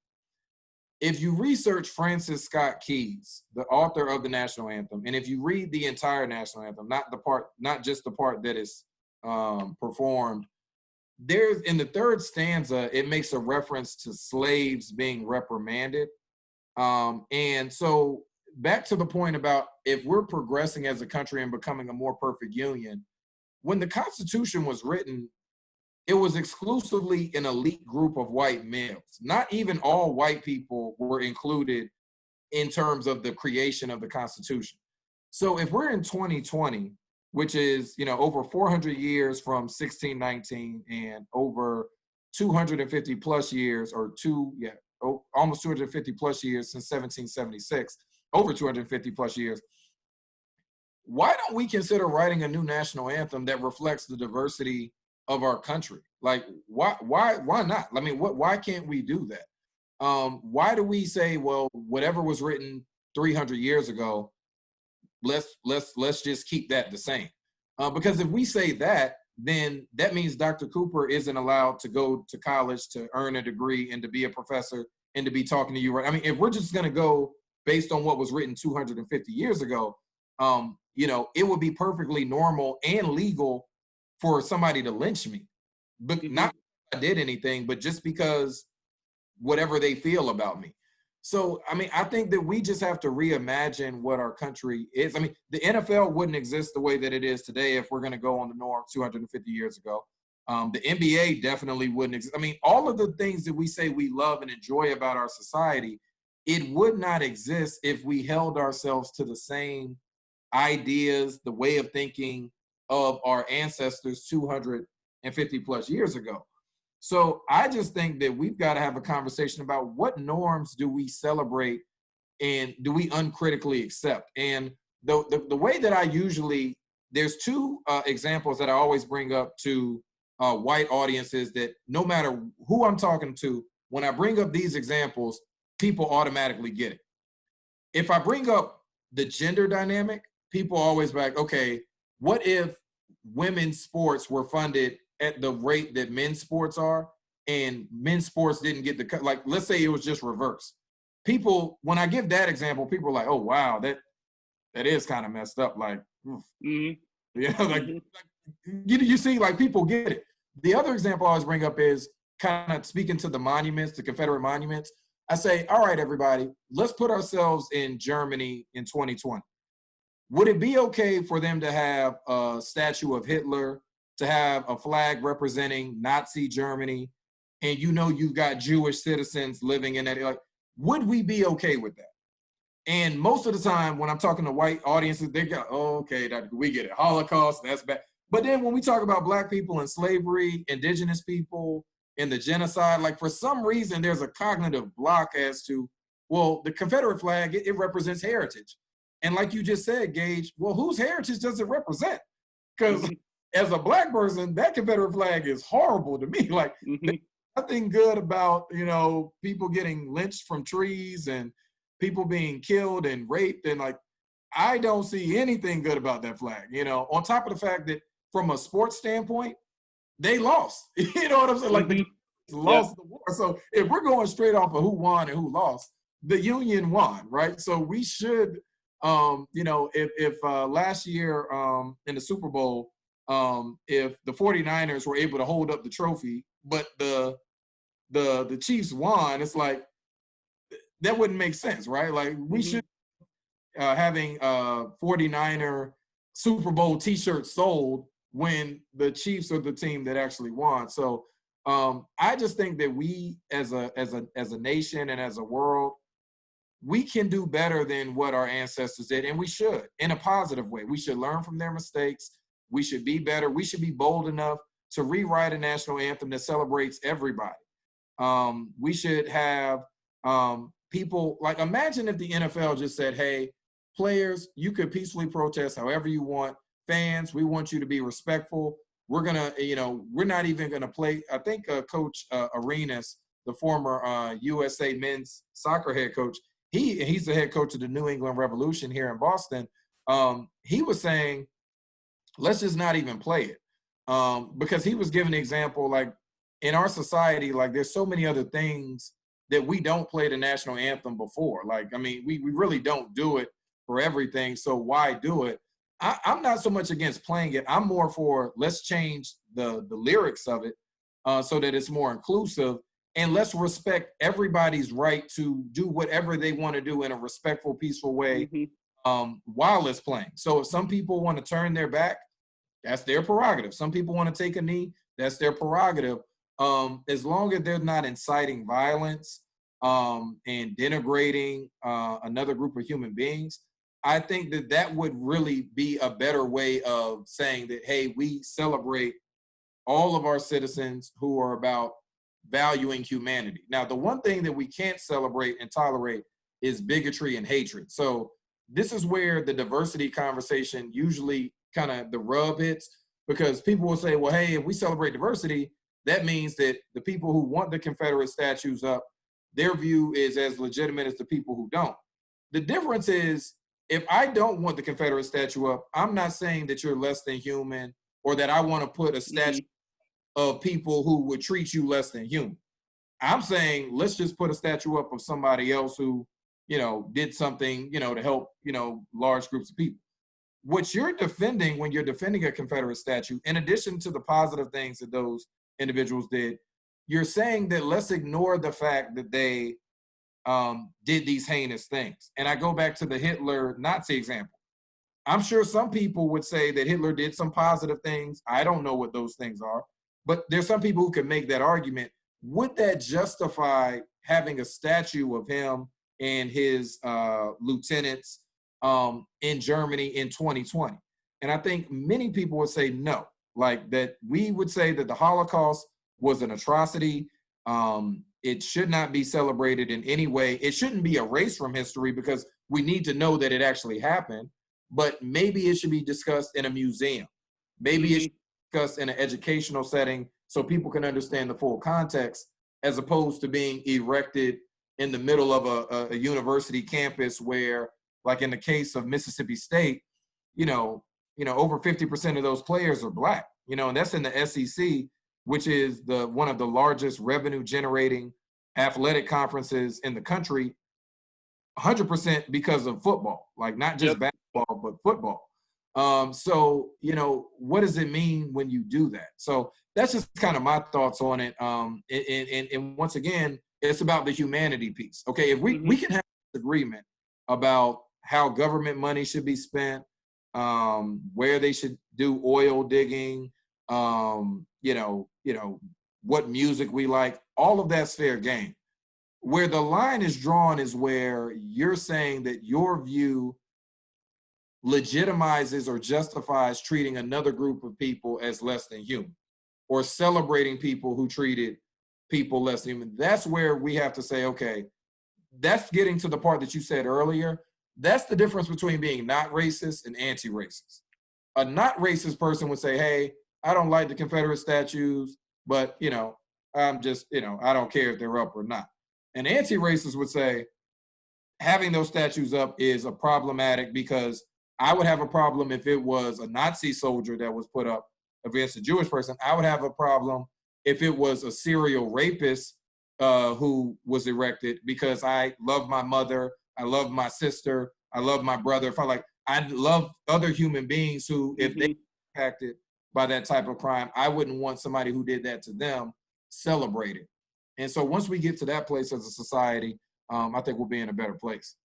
If you research Francis Scott Keys, the author of the national anthem, and if you read the entire national anthem, not just the part that is performed, there's, in the third stanza, it makes a reference to slaves being reprimanded. And so back to the point about if we're progressing as a country and becoming a more perfect union, when the Constitution was written, it was exclusively an elite group of white males. Not even all white people were included in terms of the creation of the Constitution. So if we're in 2020, which is, over 400 years from 1619 and over 250 plus years, almost 250 plus years since 1776, over 250 plus years, why don't we consider writing a new national anthem that reflects the diversity of our country? Like, why not? I mean, why can't we do that? Why do we say, well, whatever was written 300 years ago, let's just keep that the same? Because if we say that, then that means Dr. Cooper isn't allowed to go to college to earn a degree and to be a professor and to be talking to you, right? I mean, if we're just going to go based on what was written 250 years ago, it would be perfectly normal and legal for somebody to lynch me, but not because I did anything, but just because whatever they feel about me. So, I mean, I think that we just have to reimagine what our country is. I mean, the NFL wouldn't exist the way that it is today if we're going to go on the norm 250 years ago. The NBA definitely wouldn't exist. I mean, all of the things that we say we love and enjoy about our society, it would not exist if we held ourselves to the same ideas, the way of thinking of our ancestors 250 plus years ago. So I just think that we've got to have a conversation about what norms do we celebrate and do we uncritically accept. And the way that I usually, there's two examples that I always bring up to white audiences that no matter who I'm talking to, when I bring up these examples, people automatically get it. If I bring up the gender dynamic, people always be like, okay, what if women's sports were funded at the rate that men's sports are, and men's sports didn't get the cut. Like, let's say it was just reverse. People, when I give that example, people are like, oh, wow, that is kind of messed up. Like, like, you see, like, people get it. The other example I always bring up is kind of speaking to the monuments, the Confederate monuments. I say, all right, everybody, let's put ourselves in Germany in 2020. Would it be okay for them to have a statue of Hitler, to have a flag representing Nazi Germany, and you've got Jewish citizens living in that? Like, would we be okay with that? And most of the time when I'm talking to white audiences, they go, oh, okay, we get it. Holocaust, that's bad. But then when we talk about Black people and slavery, indigenous people, and the genocide, like, for some reason, there's a cognitive block as to, well, the Confederate flag, it represents heritage. And like you just said, Gage, well, whose heritage does it represent? Because as a Black person, that Confederate flag is horrible to me. Like, nothing good about, people getting lynched from trees and people being killed and raped. And, like, I don't see anything good about that flag, on top of the fact that from a sports standpoint, they lost. You know what I'm saying? Like, they lost the war. So if we're going straight off of who won and who lost, the Union won, right? So we should, if last year in the Super Bowl, if the 49ers were able to hold up the trophy, but the Chiefs won, it's like, that wouldn't make sense, right? Like, we should having 49er Super Bowl t-shirts sold when the Chiefs are the team that actually won. So I just think that we as a nation and as a world, we can do better than what our ancestors did, and we should, in a positive way. We should learn from their mistakes. We should be better. We should be bold enough to rewrite a national anthem that celebrates everybody. We should have people, like, imagine if the NFL just said, hey, players, you could peacefully protest however you want. Fans, we want you to be respectful. We're going to, we're not even going to play. I think Coach Arenas, the former USA men's soccer head coach, he's the head coach of the New England Revolution here in Boston. He was saying, let's just not even play it. Because he was giving an example, like, in our society, like, there's so many other things that we don't play the national anthem before. Like, I mean, we really don't do it for everything. So why do it? I'm not so much against playing it. I'm more for, let's change the lyrics of it so that it's more inclusive, and let's respect everybody's right to do whatever they want to do in a respectful, peaceful way while it's playing. So if some people want to turn their back, that's their prerogative. Some people want to take a knee, that's their prerogative. As long as they're not inciting violence and denigrating another group of human beings, I think that would really be a better way of saying that, hey, we celebrate all of our citizens who are about valuing humanity. Now, the one thing that we can't celebrate and tolerate is bigotry and hatred. So this is where the diversity conversation usually kind of the rub hits, because people will say, well, hey, if we celebrate diversity, that means that the people who want the Confederate statues up, their view is as legitimate as the people who don't. The difference is, if I don't want the Confederate statue up, I'm not saying that you're less than human or that I want to put a statue of people who would treat you less than human. I'm saying, let's just put a statue up of somebody else who, did something, to help, large groups of people. What you're defending when you're defending a Confederate statue, in addition to the positive things that those individuals did, you're saying that let's ignore the fact that they did these heinous things. And I go back to the Hitler Nazi example. I'm sure some people would say that Hitler did some positive things. I don't know what those things are, but there's some people who can make that argument. Would that justify having a statue of him and his lieutenants in Germany in 2020? And I think many people would say no, like that we would say that the Holocaust was an atrocity. It should not be celebrated in any way. It shouldn't be erased from history because we need to know that it actually happened, but maybe it should be discussed in a museum. Maybe it should be discussed in an educational setting so people can understand the full context, as opposed to being erected in the middle of a university campus where, like in the case of Mississippi State, over 50% of those players are Black, and that's in the SEC, which is one of the largest revenue generating athletic conferences in the country, 100% because of football, like not just basketball, but football. So, what does it mean when you do that? So that's just kind of my thoughts on it. And once again, it's about the humanity piece. Okay, if we can have an agreement about how government money should be spent, where they should do oil digging, what music we like, all of that's fair game. Where the line is drawn is where you're saying that your view legitimizes or justifies treating another group of people as less than human, or celebrating people who treated people less than human. That's where we have to say, okay, that's getting to the part that you said earlier. That's the difference between being not racist and anti-racist. A not racist person would say, hey, I don't like the Confederate statues, but, I'm just, I don't care if they're up or not. An anti-racist would say, having those statues up is a problematic, because I would have a problem if it was a Nazi soldier that was put up against a Jewish person. I would have a problem if it was a serial rapist who was erected, because I love my mother, I love my sister, I love my brother. I love other human beings who, if they were impacted by that type of crime, I wouldn't want somebody who did that to them celebrated. And so once we get to that place as a society, I think we'll be in a better place.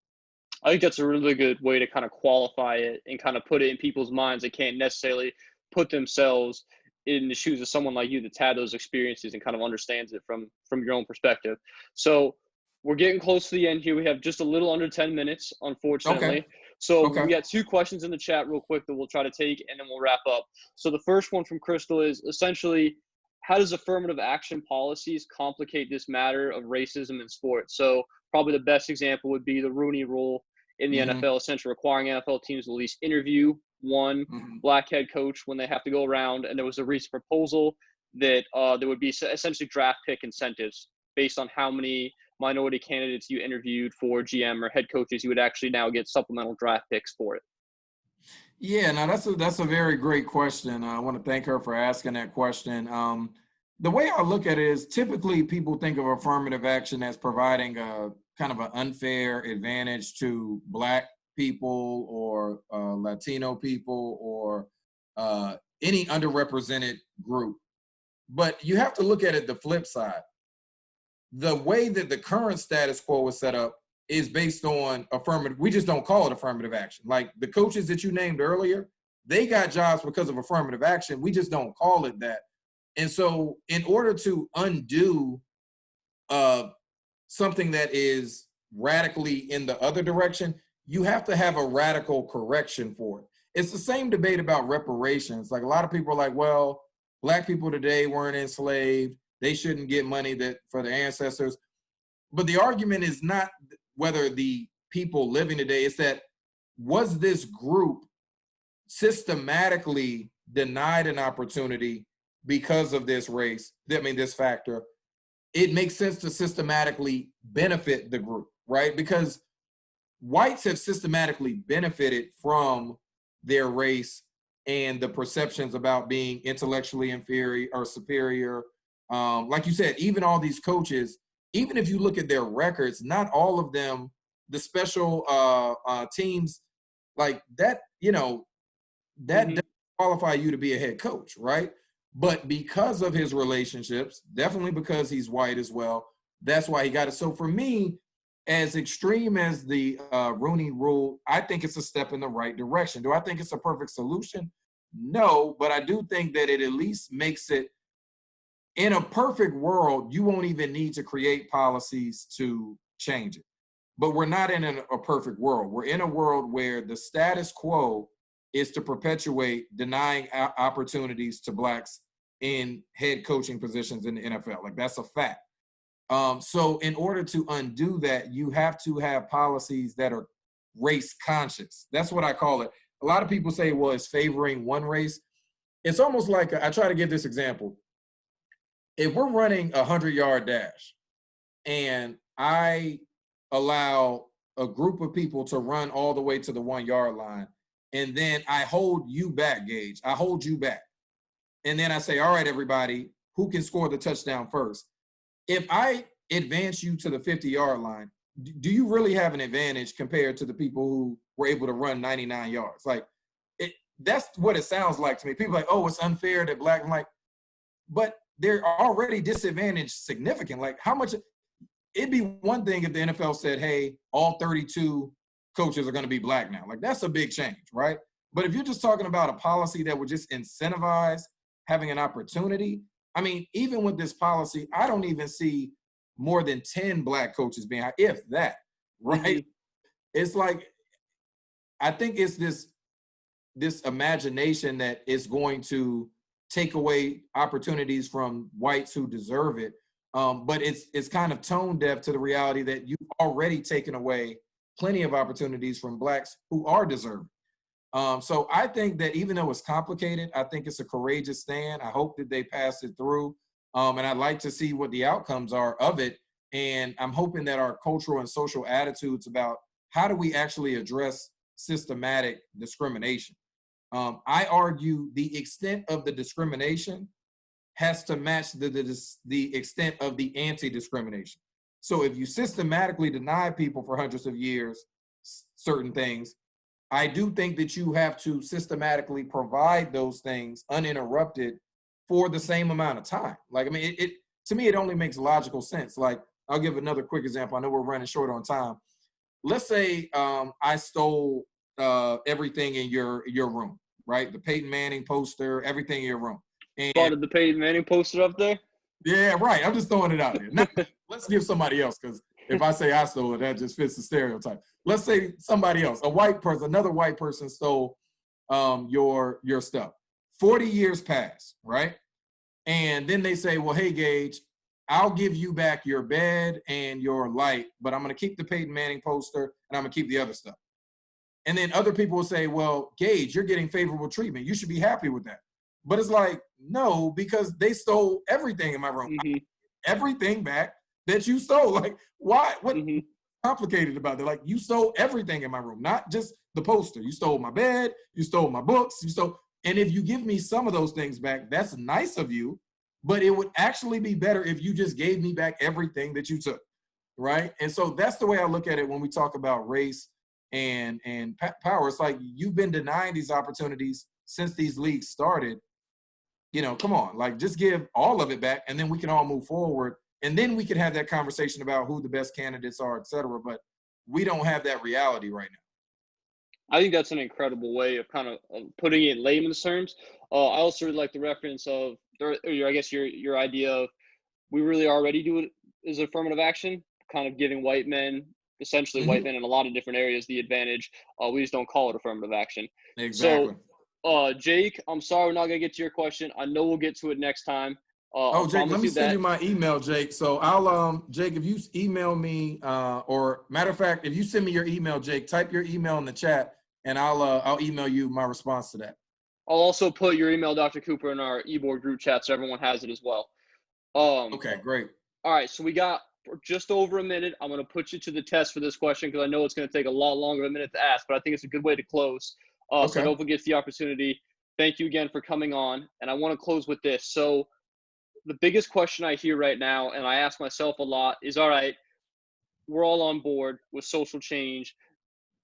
I think that's a really good way to kind of qualify it and kind of put it in people's minds. They can't necessarily put themselves in the shoes of someone like you that's had those experiences and kind of understands it from your own perspective. So we're getting close to the end here. We have just a little under 10 minutes, unfortunately. Okay. So we got 2 questions in the chat real quick that we'll try to take, and then we'll wrap up. So the first one from Crystal is essentially, how does affirmative action policies complicate this matter of racism in sports? So probably the best example would be the Rooney Rule in the NFL, essentially requiring NFL teams to at least interview one Black head coach when they have to go around. And there was a recent proposal that there would be essentially draft pick incentives based on how many minority candidates you interviewed for GM or head coaches. You would actually now get supplemental draft picks for it. Yeah, now that's a very great question. I want to thank her for asking that question. The way I look at it is, typically people think of affirmative action as providing a kind of an unfair advantage to Black people or Latino people or any underrepresented group. But you have to look at it the flip side. The way that the current status quo is set up is based on affirmative. We just don't call it affirmative action. Like the coaches that you named earlier, they got jobs because of affirmative action. We just don't call it that. And so in order to undo something that is radically in the other direction, you have to have a radical correction for it. It's the same debate about reparations. Like a lot of people are like, well, Black people today weren't enslaved. They shouldn't get money for their ancestors. But the argument is not whether the people living today, it's that, was this group systematically denied an opportunity because of this race, this factor? It makes sense to systematically benefit the group, right? Because whites have systematically benefited from their race and the perceptions about being intellectually inferior or superior. Like you said, even all these coaches, even if you look at their records, not all of them, the special teams like that, that doesn't qualify you to be a head coach, right? But because of his relationships, definitely because he's white as well, that's why he got it. So for me, as extreme as the Rooney Rule, I think it's a step in the right direction. Do I think it's a perfect solution? No, but I do think that it at least makes it, in a perfect world, you won't even need to create policies to change it. But we're not in a perfect world. We're in a world where the status quo is to perpetuate denying opportunities to Blacks in head coaching positions in the NFL. Like, that's a fact. So in order to undo that, you have to have policies that are race conscious. That's what I call it. A lot of people say, well, it's favoring one race. It's almost like, I try to give this example. If we're running a 100-yard dash and I allow a group of people to run all the way to the 1-yard line, and then I hold you back, Gage. I hold you back. And then I say, all right, everybody, who can score the touchdown first? If I advance you to the 50-yard line, do you really have an advantage compared to the people who were able to run 99 yards? Like, that's what it sounds like to me. People are like, oh, it's unfair that black and white, but they're already disadvantaged significant. Like, how much? It'd be one thing if the NFL said, hey, all 32 coaches are going to be black now. Like, that's a big change, right? But if you're just talking about a policy that would just incentivize having an opportunity, I mean, even with this policy, I don't even see more than 10 black coaches being hired, if that, right? It's like, I think it's this imagination that is going to take away opportunities from whites who deserve it. But it's kind of tone deaf to the reality that you've already taken away plenty of opportunities from blacks who are deserving. So I think that even though it's complicated, I think it's a courageous stand. I hope that they pass it through. And I'd like to see what the outcomes are of it. And I'm hoping that our cultural and social attitudes about how do we actually address systematic discrimination. I argue the extent of the discrimination has to match the extent of the anti-discrimination. So if you systematically deny people for hundreds of years certain things, I do think that you have to systematically provide those things uninterrupted for the same amount of time. Like, I mean, to me, it only makes logical sense. Like, I'll give another quick example. I know we're running short on time. Let's say I stole everything in your room, right? The Peyton Manning poster, everything in your room. And Spotted the Peyton Manning poster up there? Yeah, right. I'm just throwing it out there. Now, let's give somebody else, because if I say I stole it, that just fits the stereotype. Let's say somebody else, a white person, another white person stole your stuff. 40 years pass, right? And then they say, well, hey, Gage, I'll give you back your bed and your light, but I'm going to keep the Peyton Manning poster and I'm going to keep the other stuff. And then other people will say, well, Gage, you're getting favorable treatment. You should be happy with that. But it's like, no, because they stole everything in my room. Mm-hmm. Everything back that you stole. Like, why? What complicated about that? Like, you stole everything in my room, not just the poster. You stole my bed, you stole my books, you stole. And if you give me some of those things back, that's nice of you, but it would actually be better if you just gave me back everything that you took, right? And so that's the way I look at it when we talk about race and power. It's like, you've been denying these opportunities since these leagues started. You know, come on, like, just give all of it back and then we can all move forward. And then we can have that conversation about who the best candidates are, et cetera. But we don't have that reality right now. I think that's an incredible way of kind of putting it in layman's terms. I also really like the reference of, or I guess your idea of, we really already do it as affirmative action, kind of giving white men, essentially white men in a lot of different areas, the advantage. We just don't call it affirmative action. Exactly. So, Jake, I'm sorry we're not going to get to your question. I know we'll get to it next time. Jake, let me send you my email, Jake. So I'll, Jake, if you email me, or matter of fact, if you send me your email, Jake, type your email in the chat and I'll email you my response to that. I'll also put your email, Dr. Cooper, in our e-board group chat so everyone has it as well. Okay, great. All right, so we got just over a minute. I'm going to put you to the test for this question because I know it's going to take a lot longer of a minute to ask, but I think it's a good way to close. Okay. So nobody gets the opportunity. Thank you again for coming on. And I want to close with this. So the biggest question I hear right now, and I ask myself a lot, is, all right, we're all on board with social change,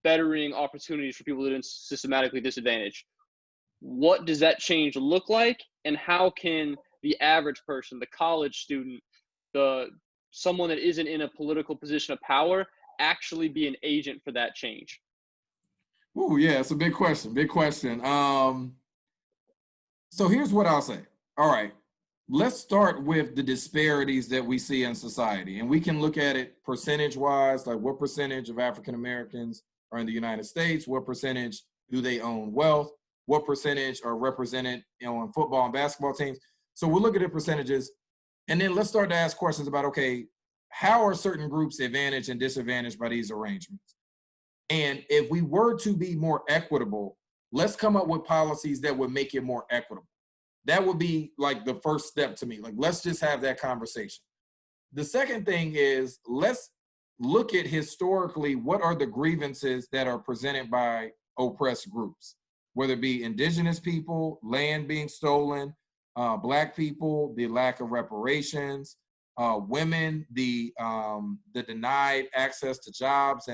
bettering opportunities for people that are systematically disadvantaged. What does that change look like? And how can the average person, the college student, someone that isn't in a political position of power, actually be an agent for that change? Oh, yeah, it's a big question. Big question. So here's what I'll say. All right, let's start with the disparities that we see in society. And we can look at it percentage-wise, like what percentage of African Americans are in the United States? What percentage do they own wealth? What percentage are represented, on football and basketball teams? So we'll look at the percentages. And then let's start to ask questions about, okay, how are certain groups advantaged and disadvantaged by these arrangements? And if we were to be more equitable, let's come up with policies that would make it more equitable. That would be like the first step to me. Like, let's just have that conversation. The second thing is, let's look at historically, what are the grievances that are presented by oppressed groups, whether it be indigenous people, land being stolen, Black people, the lack of reparations, women, the denied access to jobs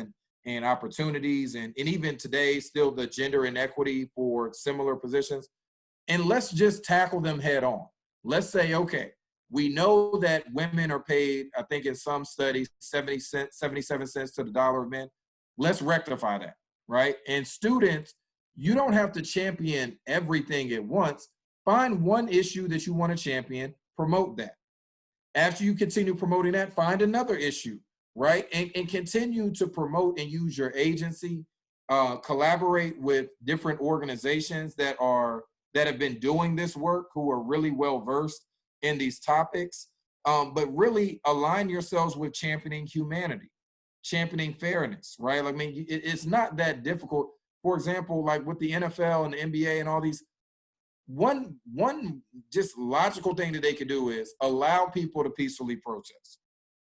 and opportunities, and even today, still the gender inequity for similar positions. And let's just tackle them head on. Let's say, okay, we know that women are paid, I think in some studies, 77 cents to the dollar of men. Let's rectify that, right? And students, you don't have to champion everything at once. Find one issue that you want to champion, promote that. After you continue promoting that, find another issue, right? And continue to promote and use your agency, collaborate with different organizations that have been doing this work, who are really well versed in these topics, but really align yourselves with championing humanity, championing fairness, right? I mean, it's not that difficult. For example, like with the NFL and the NBA and all these, one just logical thing that they could do is allow people to peacefully protest.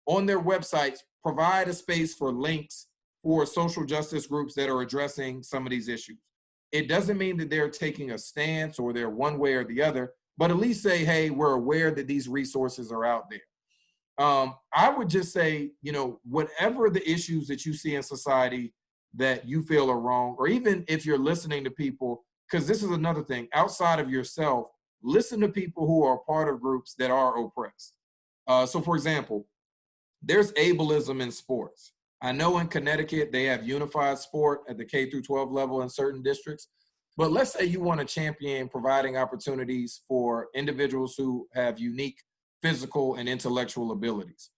On their websites, provide a space for links for social justice groups that are addressing some of these issues. It doesn't mean that they're taking a stance or they're one way or the other, but at least say, hey, we're aware that these resources are out there. I would just say, whatever the issues that you see in society that you feel are wrong, or even if you're listening to people, because this is another thing, outside of yourself, listen to people who are part of groups that are oppressed. So for example, there's ableism in sports. I know in Connecticut, they have unified sport at the K through 12 level in certain districts. But let's say you want to champion providing opportunities for individuals who have unique physical and intellectual abilities.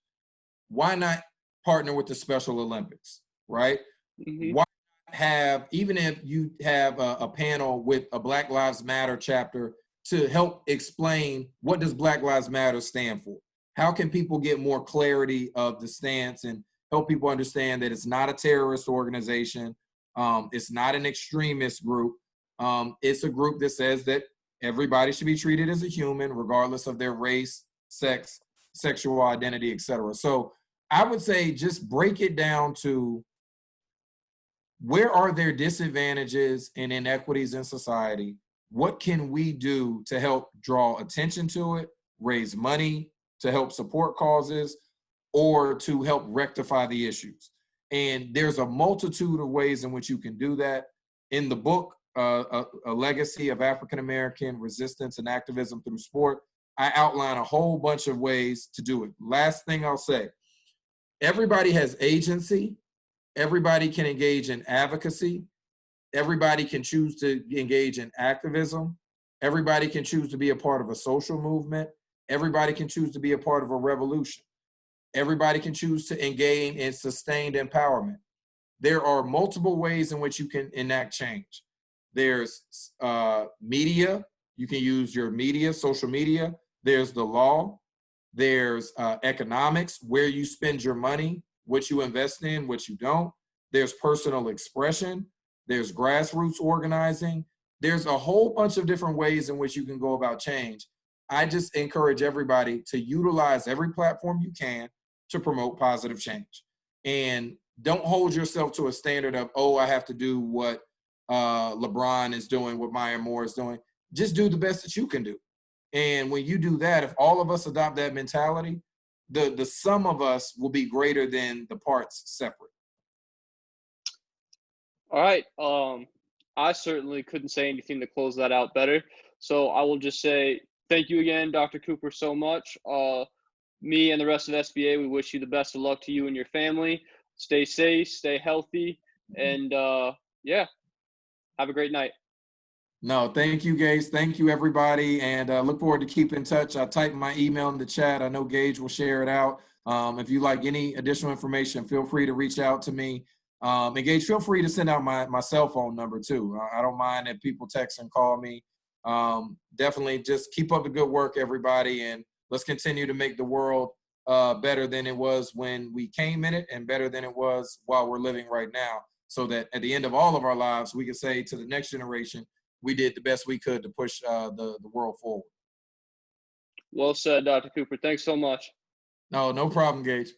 Why not partner with the Special Olympics, right? Mm-hmm. Why not have, even if you have a panel with a Black Lives Matter chapter to help explain what does Black Lives Matter stand for? How can people get more clarity of the stance and help people understand that it's not a terrorist organization, it's not an extremist group, it's a group that says that everybody should be treated as a human, regardless of their race, sex, sexual identity, etc. So I would say just break it down to where are there disadvantages and inequities in society? What can we do to help draw attention to it, raise money, to help support causes, or to help rectify the issues? And there's a multitude of ways in which you can do that. In the book, A Legacy of African-American Resistance and Activism Through Sport, I outline a whole bunch of ways to do it. Last thing I'll say, everybody has agency. Everybody can engage in advocacy. Everybody can choose to engage in activism. Everybody can choose to be a part of a social movement. Everybody can choose to be a part of a revolution. Everybody can choose to engage in sustained empowerment. There are multiple ways in which you can enact change. There's media. You can use your media, social media. There's the law. There's economics, where you spend your money, what you invest in, what you don't. There's personal expression. There's grassroots organizing. There's a whole bunch of different ways in which you can go about change. I just encourage everybody to utilize every platform you can to promote positive change. And don't hold yourself to a standard of, oh, I have to do what LeBron is doing, what Maya Moore is doing. Just do the best that you can do. And when you do that, if all of us adopt that mentality, the sum of us will be greater than the parts separate. All right. I certainly couldn't say anything to close that out better. So I will just say thank you again, Dr. Cooper, so much. Me and the rest of SBA, we wish you the best of luck to you and your family. Stay safe, stay healthy, and yeah, have a great night. No, thank you, Gage. Thank you, everybody, and look forward to keeping in touch. I typed my email in the chat. I know Gage will share it out. If you like any additional information, feel free to reach out to me. And Gage, feel free to send out my cell phone number too. I don't mind if people text and call me. Definitely just keep up the good work, everybody, and let's continue to make the world better than it was when we came in it and better than it was while we're living right now, so that at the end of all of our lives, we can say to the next generation, we did the best we could to push the world forward. Well said, Dr. Cooper. Thanks so much. No problem, Gage.